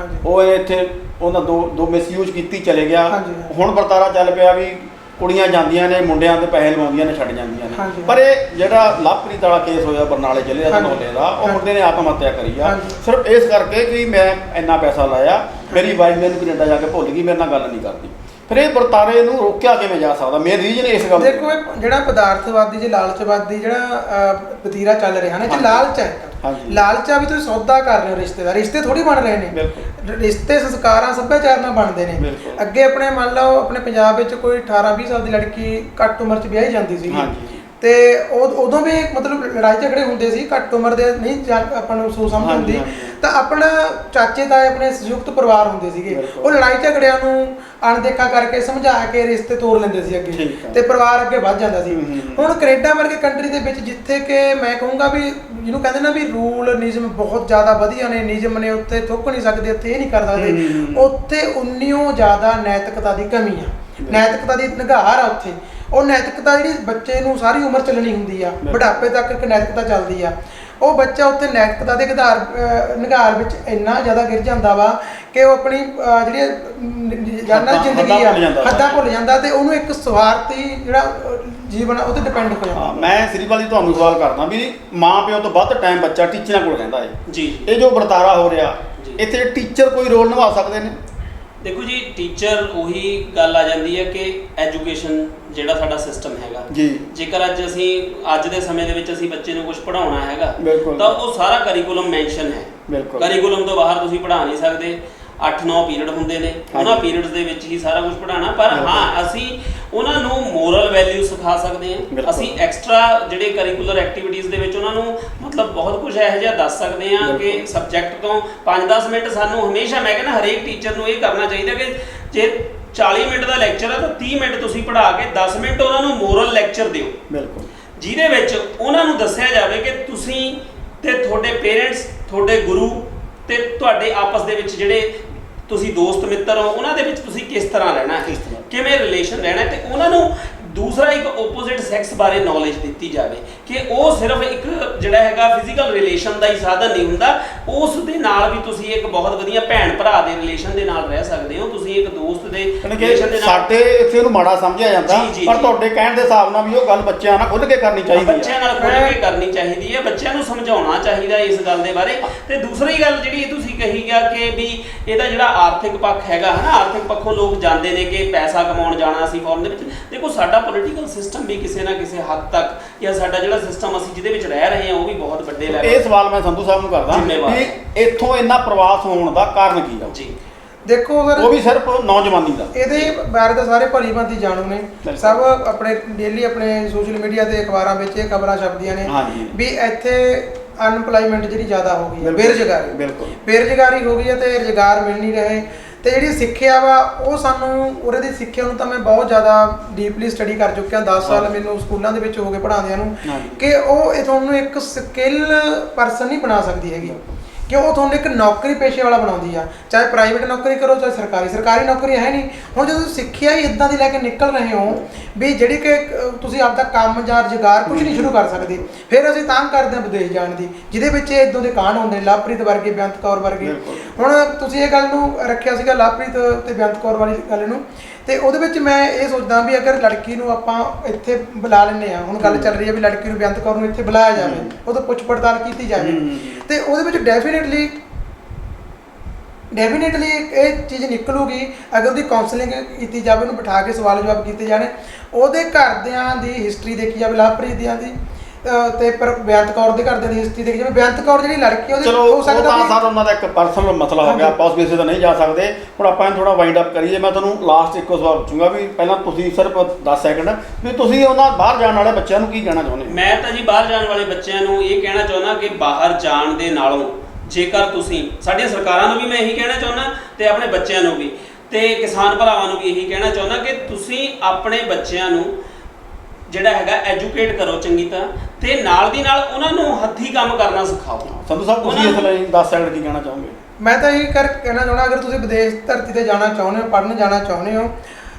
ਉਹ ਇੱਥੇ ਉਹਨਾਂ ਦੋ ਮਿਸਯੂਜ਼ ਕੀਤੀ ਚਲੇ ਗਿਆ। ਹੁਣ ਵਰਤਾਰਾ ਚੱਲ ਪਿਆ ਵੀ ਕੁੜੀਆਂ ਜਾਂਦੀਆਂ ਨੇ, ਮੁੰਡਿਆਂ ਦੇ ਪੈਸੇ ਲਵਾਉਂਦੀਆਂ ਨੇ, ਛੱਡ ਜਾਂਦੀਆਂ ਨੇ। ਪਰ ਇਹ ਜਿਹੜਾ ਲਵਪ੍ਰੀਤ ਵਾਲਾ ਕੇਸ ਹੋਇਆ ਬਰਨਾਲੇ ਜ਼ਿਲ੍ਹੇ ਦਾ ਧਨੌਲੇ ਦਾ, ਉਹ ਮੁੰਡੇ ਨੇ ਆਤਮ ਹੱਤਿਆ ਕਰੀ ਆ ਸਿਰਫ ਇਸ ਕਰਕੇ ਕਿ ਮੈਂ ਇੰਨਾ ਪੈਸਾ ਲਾਇਆ, ਮੇਰੀ ਵਾਈਫ ਮੈਨੂੰ ਕੈਨੇਡਾ ਜਾ ਕੇ ਭੁੱਲ ਗਈ, ਮੇਰੇ ਨਾਲ ਗੱਲ ਨਹੀਂ ਕਰਦੀ। ਫਿਰ ਇਹ ਵਰਤਾਰੇ ਨੂੰ ਰੋਕਿਆ ਕਿਵੇਂ ਜਾ ਸਕਦਾ? ਮੇਨ ਰੀਜ਼ਨ ਇਸ ਗੱਲ ਦੇਖੋ, ਜਿਹੜਾ ਪਦਾਰਥਵਾਦੀ ਜੇ ਲਾਲਚਵਾਦੀ ਜਿਹੜਾ ਵਤੀਰਾ ਚੱਲ ਰਿਹਾ ਨਾ, ਜੇ ਲਾਲਚ ਹੈ, ਲਾਲਚ ਆ ਵੀ ਤੁਸੀਂ ਸੌਦਾ ਕਰ ਰਹੇ ਹੋ ਰਿਸ਼ਤੇ ਦਾ, ਰਿਸ਼ਤੇ ਥੋੜੀ ਬਣ ਰਹੇ ਨੇ। ਰਿਸ਼ਤੇ ਸੰਸਕਾਰਾਂ ਸੱਭਿਆਚਾਰ ਨਾਲ ਬਣਦੇ ਨੇ। ਅੱਗੇ ਆਪਣੇ ਮੰਨ ਲਓ ਆਪਣੇ ਪੰਜਾਬ ਵਿੱਚ ਕੋਈ 18-20 ਸਾਲ ਦੀ ਲੜਕੀ ਘੱਟ ਉਮਰ 'ਚ ਵਿਆਹੀ ਜਾਂਦੀ ਸੀ, ਤੇ ਉਦੋਂ ਵੀ ਮਤਲਬ ਲੜਾਈ ਝਗੜੇ ਹੁੰਦੇ ਸੀ, ਘੱਟ ਉਮਰ ਦੇ ਨਹੀਂ ਆਪਾਂ ਨੂੰ ਸੋਚ ਸਮਝ ਹੁੰਦੀ। ਤਾਂ ਆਪਣਾ ਚਾਚੇ ਤਾਏ ਆਪਣੇ ਸੰਯੁਕਤ ਪਰਿਵਾਰ ਹੁੰਦੇ ਸੀਗੇ, ਉਹ ਲੜਾਈ ਝਗੜਿਆਂ ਨੂੰ ਅਣਦੇਖਾ ਕਰਕੇ ਸਮਝਾ ਕੇ ਰਿਸ਼ਤੇ ਤੋੜ ਲੈਂਦੇ ਸੀ ਅੱਗੇ, ਤੇ ਪਰਿਵਾਰ ਅੱਗੇ ਵੱਧ ਜਾਂਦਾ ਸੀ। ਹੁਣ ਕੈਨੇਡਾ ਵਰਗੇ ਕੰਟਰੀ ਦੇ ਵਿੱਚ ਜਿੱਥੇ ਕਿ ਮੈਂ ਕਹੂੰਗਾ ਵੀ ਜਿਹਨੂੰ ਕਹਿੰਦੇ ਨਾ ਵੀ ਰੂਲ ਨਿਯਮ ਬਹੁਤ ਜ਼ਿਆਦਾ ਵਧੀਆ ਨੇ, ਨਿਯਮ ਨੇ, ਉੱਥੇ ਥੁੱਕ ਨਹੀਂ ਸਕਦੇ, ਉੱਥੇ ਇਹ ਨਹੀਂ ਕਰ ਸਕਦੇ, ਉੱਥੇ ਉਨੀਓ ਜ਼ਿਆਦਾ ਨੈਤਿਕਤਾ ਦੀ ਕਮੀ ਆ, ਨੈਤਿਕਤਾ ਦੀ ਨਿਘਾਰ ਆ ਉੱਥੇ। ਉਹ ਨੈਤਿਕਤਾ ਜਿਹੜੀ ਬੱਚੇ ਨੂੰ ਸਾਰੀ ਉਮਰ ਚੱਲਣੀ ਹੁੰਦੀ ਆ, ਬੁਢਾਪੇ ਤੱਕ ਇੱਕ ਨੈਤਿਕਤਾ ਚੱਲਦੀ ਆ, ਉਹ ਬੱਚਾ ਉੱਥੇ ਨੈਤਿਕਤਾ ਦੇ ਨਿਘਾਰ ਵਿੱਚ ਇੰਨਾ ਜ਼ਿਆਦਾ ਗਿਰ ਜਾਂਦਾ ਵਾ ਕਿ ਉਹ ਆਪਣੀ ਜਿਹੜੀ ਜ਼ਿੰਦਗੀ ਆ ਹੱਦਾਂ ਭੁੱਲ ਜਾਂਦਾ, ਤੇ ਉਹਨੂੰ ਇੱਕ ਸਵਾਰਥੀ ਜਿਹੜਾ ਜੀਵਨ ਉਹਤੇ ਡਿਪੈਂਡ ਹੋ ਜਾਂਦਾ। ਮੈਂ ਸ੍ਰੀਪਾਲ ਜੀ ਤੁਹਾਨੂੰ ਸਵਾਲ ਕਰਦਾ ਵੀ ਮਾਂ ਪਿਓ ਤੋਂ ਵੱਧ ਟਾਈਮ ਬੱਚਾ ਟੀਚਰਾਂ ਕੋਲ ਰਹਿੰਦਾ ਹੈ ਜੀ। ਇਹ ਜੋ ਵਰਤਾਰਾ ਹੋ ਰਿਹਾ, ਇੱਥੇ ਟੀਚਰ ਕੋਈ ਰੋਲ ਨਿਭਾ ਸਕਦੇ ਨੇ? ਦੇਖੋ ਜੀ, ਟੀਚਰ ਉਹੀ ਗੱਲ ਆ ਜਾਂਦੀ ਹੈ ਕਿ ਐਜੂਕੇਸ਼ਨ ਜਿਹੜਾ ਸਾਡਾ ਸਿਸਟਮ ਹੈਗਾ ਜੀ, ਜੇਕਰ ਅੱਜ ਦੇ ਸਮੇਂ ਦੇ ਵਿੱਚ ਅਸੀਂ ਬੱਚੇ ਨੂੰ ਕੁਝ ਪੜ੍ਹਾਉਣਾ ਹੈਗਾ ਬਿਲਕੁਲ ਤਾਂ ਉਹ ਸਾਰਾ ਕਰਿਕੂਲਮ ਮੈਂਸ਼ਨ ਹੈ। ਬਿਲਕੁਲ ਕਰਿਕੂਲਮ ਤੋਂ ਬਾਹਰ ਤੁਸੀਂ ਪੜ੍ਹਾ ਨਹੀਂ ਸਕਦੇ। 8-9 ਪੀਰੀਅਡ ਹੁੰਦੇ ਨੇ, ਉਹਨਾਂ ਪੀਰੀਅਡਸ ਦੇ ਵਿੱਚ ਹੀ ਸਾਰਾ ਕੁਝ ਪੜ੍ਹਾਉਣਾ। ਪਰ ਹਾਂ, ਅਸੀਂ ਉਹਨਾਂ ਨੂੰ ਮੋਰਲ ਵੈਲਿਊ ਸਿਖਾ ਸਕਦੇ ਹਾਂ। ਅਸੀਂ ਐਕਸਟਰਾ ਜਿਹੜੇ ਕਰਿਕੂਲਰ ਐਕਟੀਵਿਟੀਜ਼ ਦੇ ਵਿੱਚ ਉਹਨਾਂ ਨੂੰ ਮਤਲਬ ਬਹੁਤ ਕੁਝ ਇਹੋ ਜਿਹਾ ਦੱਸ ਸਕਦੇ ਹਾਂ ਕਿ ਸਬਜੈਕਟ ਤੋਂ 5-10 ਮਿੰਟ ਸਾਨੂੰ ਹਮੇਸ਼ਾ, ਮੈਂ ਕਹਿੰਦਾ ਹਰੇਕ ਟੀਚਰ ਨੂੰ ਇਹ ਕਰਨਾ ਚਾਹੀਦਾ ਕਿ ਜੇ 40 ਮਿੰਟ ਦਾ ਲੈਕਚਰ ਹੈ ਤਾਂ 30 ਮਿੰਟ ਤੁਸੀਂ ਪੜ੍ਹਾ ਕੇ 10 ਮਿੰਟ ਉਹਨਾਂ ਨੂੰ ਮੋਰਲ ਲੈਕਚਰ ਦਿਓ। ਬਿਲਕੁਲ, ਜਿਹਦੇ ਵਿੱਚ ਉਹਨਾਂ ਨੂੰ ਦੱਸਿਆ ਜਾਵੇ ਕਿ ਤੁਸੀਂ ਤੇ ਤੁਹਾਡੇ ਪੇਰੈਂਟਸ, ਤੁਹਾਡੇ ਗੁਰੂ ਤੇ ਤੁਹਾਡੇ ਆਪਸ ਦੇ ਵਿੱਚ ਜਿਹੜੇ ਤੁਸੀਂ ਦੋਸਤ ਮਿੱਤਰ ਹੋ, ਉਹਨਾਂ ਦੇ ਵਿੱਚ ਤੁਸੀਂ ਕਿਸ ਤਰ੍ਹਾਂ ਰਹਿਣਾ ਹੈ, ਕਿਵੇਂ ਰਿਲੇਸ਼ਨ ਰਹਿਣਾ, ਤੇ ਉਹਨਾਂ ਨੂੰ ਦੂਸਰਾ ਇੱਕ ਓਪੋਜ਼ਿਟ ਸੈਕਸ ਬਾਰੇ ਨੌਲੇਜ ਦਿੱਤੀ ਜਾਵੇ ਕਿ ਉਹ ਸਿਰਫ ਇੱਕ ਜਿਹੜਾ ਹੈਗਾ ਫਿਜ਼ੀਕਲ ਰਿਲੇਸ਼ਨ ਦਾ ਹੀ ਸਾਧਨ ਨਹੀਂ ਹੁੰਦਾ, ਉਸ ਦੇ ਨਾਲ ਵੀ ਤੁਸੀਂ ਇੱਕ ਬਹੁਤ ਵਧੀਆ ਭੈਣ ਭਰਾ ਦੇ ਰਿਲੇਸ਼ਨ ਦੇ ਨਾਲ ਰਹਿ ਸਕਦੇ ਹੋ। ਤੁਸੀਂ ਇੱਕ ਦੋਸਤ ਦੇ ਰਿਲੇਸ਼ਨ ਦੇ ਨਾਲ, ਸਾਡੇ ਇੱਥੇ ਉਹਨੂੰ ਮਾੜਾ ਸਮਝਿਆ ਜਾਂਦਾ, ਪਰ ਤੁਹਾਡੇ ਕਹਿਣ ਦੇ ਹਿਸਾਬ ਨਾਲ ਵੀ ਉਹ ਗੱਲ ਬੱਚਿਆਂ ਨਾਲ ਖੁੱਲ੍ਹ ਕੇ ਕਰਨੀ ਚਾਹੀਦੀ ਹੈ। ਬੱਚਿਆਂ ਨਾਲ ਖੁੱਲ੍ਹ ਕੇ ਕਰਨੀ ਚਾਹੀਦੀ ਹੈ, ਬੱਚਿਆਂ ਨੂੰ ਸਮਝਾਉਣਾ ਚਾਹੀਦਾ ਇਸ ਗੱਲ ਦੇ ਬਾਰੇ। ਤੇ ਦੂਸਰੀ ਗੱਲ ਜਿਹੜੀ ਤੁਸੀਂ ਕਹੀ ਗਿਆ ਕਿ ਵੀ ਇਹਦਾ ਜਿਹੜਾ ਆਰਥਿਕ ਪੱਖ ਹੈਗਾ ਹੈ ਨਾ, ਆਰਥਿਕ ਪੱਖੋਂ ਲੋਕ ਜਾਂਦੇ ਨੇ ਕਿ ਪੈਸਾ ਕਮਾਉਣ ਜਾਣਾ ਸੀ ਫੋਰਨ ਦੇ ਵਿੱਚ। ਦੇਖੋ, ਸਾਡਾ ਪੋਲੀਟੀਕਲ ਸਿਸਟਮ ਵੀ ਕਿਸੇ ਨਾ ਕਿਸੇ ਹੱਦ ਤੱਕ, ਜਾਂ ਸਾਡਾ ਜਿਹੜਾ ਸਿਸਟਮ ਅਸੀਂ ਜਿਹਦੇ ਵਿੱਚ ਰਹਿ ਰਹੇ ਹਾਂ ਉਹ ਵੀ ਬਹੁਤ ਵੱਡੇ ਲੈਵਲ। ਇਹ ਸਵਾਲ ਮੈਂ ਸੰਧੂ ਸਾਹਿਬ ਨੂੰ ਕਰਦਾ ਵੀ ਇੱਥੋਂ ਇੰਨਾ ਪ੍ਰਵਾਸ ਹੋਣ ਦਾ ਕਾਰਨ ਕੀ ਆ? ਜੀ ਦੇਖੋ ਸਰ, ਉਹ ਵੀ ਸਿਰਫ ਨੌਜਵਾਨੀ ਦਾ। ਇਹਦੇ ਬਾਰੇ ਤਾਂ ਸਾਰੇ ਭਲੀ ਭਾਂਤੀ ਜਾਣੂ ਨੇ, ਸਭ ਆਪਣੇ ਡੇਲੀ ਆਪਣੇ ਸੋਸ਼ਲ ਮੀਡੀਆ ਤੇ ਅਖਬਾਰਾਂ ਵਿੱਚ ਇਹ ਖਬਰਾਂ ਛਪਦੀਆਂ ਨੇ ਵੀ ਇੱਥੇ ਅਨਪਲਾਈਮੈਂਟ ਜਿਹੜੀ ਜ਼ਿਆਦਾ ਹੋ ਗਈ ਹੈ, ਬੇਰੁਜ਼ਗਾਰੀ ਹੋ ਗਈ ਹੈ ਤੇ ਰੁਜ਼ਗਾਰ ਮਿਲ ਨਹੀਂ ਰਹੇ। ਤੇ ਜਿਹੜੀ ਸਿੱਖਿਆ ਵਾ ਉਹ ਸਾਨੂੰ ਉਰੇ ਦੀ ਸਿੱਖਿਆ ਨੂੰ ਤਾਂ ਮੈਂ ਬਹੁਤ ਜ਼ਿਆਦਾ ਡੀਪਲੀ ਸਟੱਡੀ ਕਰ ਚੁੱਕਿਆ, 10 ਸਾਲ ਮੈਨੂੰ ਸਕੂਲਾਂ ਦੇ ਵਿੱਚ ਹੋ ਗਏ ਪੜ੍ਹਾਉਂਦਿਆਂ ਨੂੰ, ਕਿ ਉਹ ਤੁਹਾਨੂੰ ਇੱਕ ਸਕਿੱਲ ਪਰਸਨ ਨਹੀਂ ਬਣਾ ਸਕਦੀ ਹੈਗੀ, ਕਿ ਉਹ ਤੁਹਾਨੂੰ ਇੱਕ ਨੌਕਰੀ ਪੇਸ਼ੇ ਵਾਲਾ ਬਣਾਉਂਦੀ ਆ। ਚਾਹੇ ਪ੍ਰਾਈਵੇਟ ਨੌਕਰੀ ਕਰੋ, ਚਾਹੇ ਸਰਕਾਰੀ ਨੌਕਰੀ ਹੈ ਨਹੀਂ। ਹੁਣ ਜਦੋਂ ਸਿੱਖਿਆ ਹੀ ਇਦਾਂ ਦੀ ਲੈ ਕੇ ਨਿਕਲ ਰਹੇ ਹੋ ਵੀ ਜਿਹੜੀ ਕਿ ਤੁਸੀਂ ਆਪਦਾ ਕੰਮ ਜਾਂ ਰੁਜ਼ਗਾਰ ਕੁਝ ਨਹੀਂ ਸ਼ੁਰੂ ਕਰ ਸਕਦੇ, ਫਿਰ ਅਸੀਂ ਤਾਂ ਕਰਦੇ ਹਾਂ ਵਿਦੇਸ਼ ਜਾਣ ਦੀ, ਜਿਹਦੇ ਵਿੱਚ ਇੱਦਾਂ ਦੇ ਕਾਂਡ ਹੁੰਦੇ ਨੇ, ਲਵਪ੍ਰੀਤ ਵਰਗੇ, ਬੇਅੰਤ ਕੌਰ ਵਰਗੇ। ਹੁਣ ਤੁਸੀਂ ਇਹ ਗੱਲ ਨੂੰ ਰੱਖਿਆ ਸੀਗਾ ਲਵਪ੍ਰੀਤ ਤੇ ਬੇਅੰਤ ਕੌਰ ਵਾਲੀ ਗੱਲ ਨੂੰ, ਤੇ ਉਹਦੇ ਵਿੱਚ ਮੈਂ ਇਹ ਸੋਚਦਾ ਵੀ ਅਗਰ ਲੜਕੀ ਨੂੰ ਆਪਾਂ ਇੱਥੇ ਬੁਲਾ ਲੈਂਦੇ ਆ, ਹੁਣ ਗੱਲ ਚੱਲ ਰਹੀ ਹੈ ਵੀ ਲੜਕੀ ਨੂੰ, ਬੇਅੰਤ ਕੌਰ ਨੂੰ ਇੱਥੇ ਬੁਲਾਇਆ ਜਾਵੇ, ਉਹ ਤੋਂ ਪੁੱਛ ਪੜਤਾਲ ਕੀਤੀ ਜਾਵੇ, ਤੇ ਉਹਦੇ ਵਿੱਚ ਡੈਫੀਨੇਟਲੀ ਇਹ ਚੀਜ਼ ਨਿਕਲੂਗੀ ਅਗਰ ਉਹਦੀ ਕਾਉਂਸਲਿੰਗ ਕੀਤੀ ਜਾਵੇ, ਉਹਨੂੰ ਬਿਠਾ ਕੇ ਸਵਾਲ ਜਵਾਬ ਕੀਤੇ ਜਾਣੇ, ਉਹਦੇ ਘਰਦਿਆਂ ਦੀ ਹਿਸਟਰੀ ਦੇਖੀ ਜਾਵੇ, ਲਵਪ੍ਰੀਤ ਦੀਆਂ ਦੀ ਤੇ ਪਰ ਬੇਅੰਤ ਕੌਰ ਦੇ ਘਰਦਿਆਂ ਦੀ ਹਿਸਟਰੀ ਦੇਖੀ ਜਾਵੇ। ਬੇਅੰਤ ਕੌਰ ਜਿਹੜੀ ਲੜਕੀ ਉਹਦੇ ਹੋ ਸਕਦਾ ਤਾਂ ਸਰ ਉਹਨਾਂ ਦਾ ਇੱਕ ਪਰਸਨਲ ਮਸਲਾ ਹੋ ਗਿਆ, ਆਪਾਂ ਉਸ ਬੇਸਿਸ ਤੇ ਨਹੀਂ ਜਾ ਸਕਦੇ। ਹੁਣ ਆਪਾਂ ਥੋੜਾ ਵਾਈਂਡ ਅਪ ਕਰੀਏ। ਮੈਂ ਤੁਹਾਨੂੰ ਲਾਸਟ ਇੱਕੋ ਸਵਾਲ ਪੁੱਛੂੰਗਾ ਵੀ ਪਹਿਲਾਂ ਤੁਸੀਂ ਸਿਰਫ 10 ਸੈਕਿੰਡ ਵੀ ਤੁਸੀਂ ਉਹਨਾਂ ਬਾਹਰ ਜਾਣ ਵਾਲੇ ਬੱਚਿਆਂ ਨੂੰ ਕੀ ਕਹਿਣਾ ਚਾਹੁੰਦੇ ਹੋ? ਮੈਂ ਤਾਂ ਜੀ ਬਾਹਰ ਜਾਣ ਵਾਲੇ ਬੱਚਿਆਂ ਨੂੰ ਇਹ ਕਹਿਣਾ ਚਾਹੁੰਦਾ ਕਿ ਬਾਹਰ ਜਾਣ ਦੇ ਨਾਲੋਂ ਜੇਕਰ ਤੁਸੀਂ, ਸਾਡੀਆਂ ਸਰਕਾਰਾਂ ਨੂੰ ਵੀ ਮੈਂ ਇਹੀ ਕਹਿਣਾ ਚਾਹੁੰਦਾ ਤੇ ਆਪਣੇ ਬੱਚਿਆਂ ਨੂੰ ਵੀ, ਤੇ ਕਿਸਾਨ ਭਰਾਵਾਂ ਨੂੰ ਵੀ ਇਹੀ ਕਹਿਣਾ ਚਾਹੁੰਦਾ ਕਿ ਤੁਸੀਂ ਆਪਣੇ ਬੱਚਿਆਂ ਨੂੰ ਜਿਹੜਾ ਹੈਗਾ ਐਜੂਕੇਟ ਕਰੋ ਚੰਗੀ ਤਰ੍ਹਾਂ, ਤੇ ਨਾਲ ਦੀ ਨਾਲ ਉਹਨਾਂ ਨੂੰ ਹੱਥੀਂ ਕੰਮ ਕਰਨਾ ਸਿਖਾਓ। ਸੰਧੂ ਸਾਹਿਬ, ਤੁਸੀਂ ਇਸ ਲਈ 10 ਸੈਕਿੰਡ ਕੀ ਕਹਿਣਾ ਚਾਹੋਗੇ? ਮੈਂ ਤਾਂ ਇਹ ਕਹਿਣਾ ਚਾਹੁੰਦਾ, ਅਗਰ ਤੁਸੀਂ ਵਿਦੇਸ਼ ਧਰਤੀ ਤੇ ਜਾਣਾ ਚਾਹੁੰਦੇ ਹੋ, ਪੜ੍ਹਨ ਜਾਣਾ ਚਾਹੁੰਦੇ ਹੋ,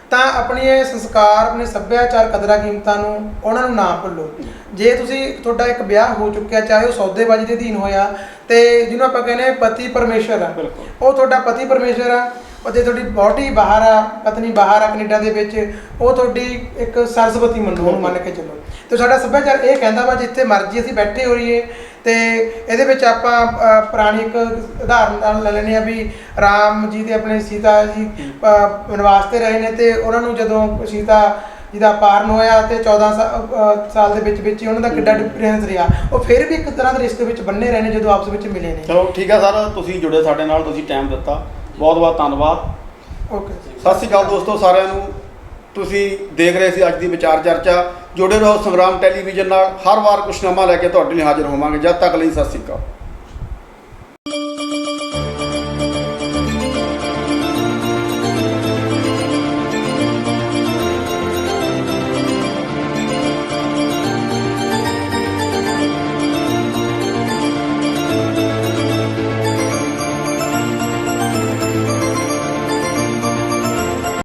ਤਾਂ ਆਪਣੀ ਇਹ ਸੰਸਕਾਰ, ਆਪਣੇ ਸੱਭਿਆਚਾਰ, ਕਦਰਾਂ ਕੀਮਤਾਂ ਨੂੰ ਉਹਨਾਂ ਨੂੰ ਨਾ ਭੁੱਲੋ। ਜੇ ਤੁਸੀਂ ਤੁਹਾਡਾ ਇੱਕ ਵਿਆਹ ਹੋ ਚੁੱਕਿਆ, ਚਾਹੇ ਉਹ ਸੌਦੇਬਾਜ਼ੀ ਦੇ ਅਧੀਨ ਹੋਇਆ, ਤੇ ਜਿਹਨੂੰ ਆਪਾਂ ਕਹਿੰਦੇ ਪਤੀ ਪਰਮੇਸ਼ਰ ਆ, ਉਹ ਤੁਹਾਡਾ ਪਤੀ ਪਰਮੇਸ਼ਰ ਆ। ਜੇ ਤੁਹਾਡੀ ਵਹੁਟੀ ਬਾਹਰ ਆ, ਪਤਨੀ ਬਾਹਰ ਆ ਕੈਨੇਡਾ ਦੇ ਵਿੱਚ, ਉਹ ਤੁਹਾਡੀ ਇੱਕ ਸਰਸਵਤੀ ਮੰਨੋ, ਉਹਨੂੰ ਮੰਨ ਕੇ ਚੱਲੋ। ਤੇ ਸਾਡਾ ਸੱਭਿਆਚਾਰ ਇਹ ਕਹਿੰਦਾ ਵਾ ਜਿੱਥੇ ਮਰਜ਼ੀ ਅਸੀਂ ਬੈਠੇ ਹੋਈਏ, ਤੇ ਇਹਦੇ ਵਿੱਚ ਆਪਾਂ ਪੁਰਾਣੀ ਇੱਕ ਉਦਾਹਰਨ ਨਾਲ ਲੈ ਲੈਂਦੇ ਹਾਂ ਵੀ ਰਾਮ ਜੀ ਤੇ ਆਪਣੇ ਸੀਤਾ ਜੀ ਵਨਵਾਸ ਤੇ ਰਹੇ ਨੇ, ਤੇ ਉਹਨਾਂ ਨੂੰ ਜਦੋਂ ਸੀਤਾ ਜਿਹਦਾ ਅਪਹਰਨ ਹੋਇਆ ਤੇ 14 ਸਾਲ ਦੇ ਵਿੱਚ ਹੀ ਉਹਨਾਂ ਦਾ ਕਿੱਡਾ ਡਿਫਰੈਂਸ ਰਿਹਾ, ਉਹ ਫਿਰ ਵੀ ਇੱਕ ਤਰ੍ਹਾਂ ਦੇ ਰਿਸ਼ਤੇ ਵਿੱਚ ਬੰਨੇ ਰਹੇ ਨੇ ਜਦੋਂ ਆਪਸ ਵਿੱਚ ਮਿਲੇ ਨੇ। ਚਲੋ ਠੀਕ ਹੈ ਸਰ, ਤੁਸੀਂ ਜੁੜੇ ਸਾਡੇ ਨਾਲ, ਤੁਸੀਂ ਟਾਈਮ ਦਿੱਤਾ, ਬਹੁਤ ਬਹੁਤ ਧੰਨਵਾਦ। ਓਕੇ, ਸਤਿ ਸ਼੍ਰੀ ਅਕਾਲ ਦੋਸਤੋ ਸਾਰਿਆਂ ਨੂੰ। ਤੁਸੀਂ ਦੇਖ ਰਹੇ ਸੀ ਅੱਜ ਦੀ ਵਿਚਾਰ ਚਰਚਾ। ਜੁੜੇ ਰਹੋ ਸੰਗਰਾਮ ਟੈਲੀਵਿਜ਼ਨ ਨਾਲ, ਹਰ ਵਾਰ ਕੁਛ ਨਵਾਂ ਲੈ ਕੇ ਤੁਹਾਡੇ ਲਈ ਹਾਜ਼ਰ ਹੋਵਾਂਗੇ। ਜਦ ਤੱਕ ਲਈ ਸਤਿ ਸ਼੍ਰੀ ਅਕਾਲ।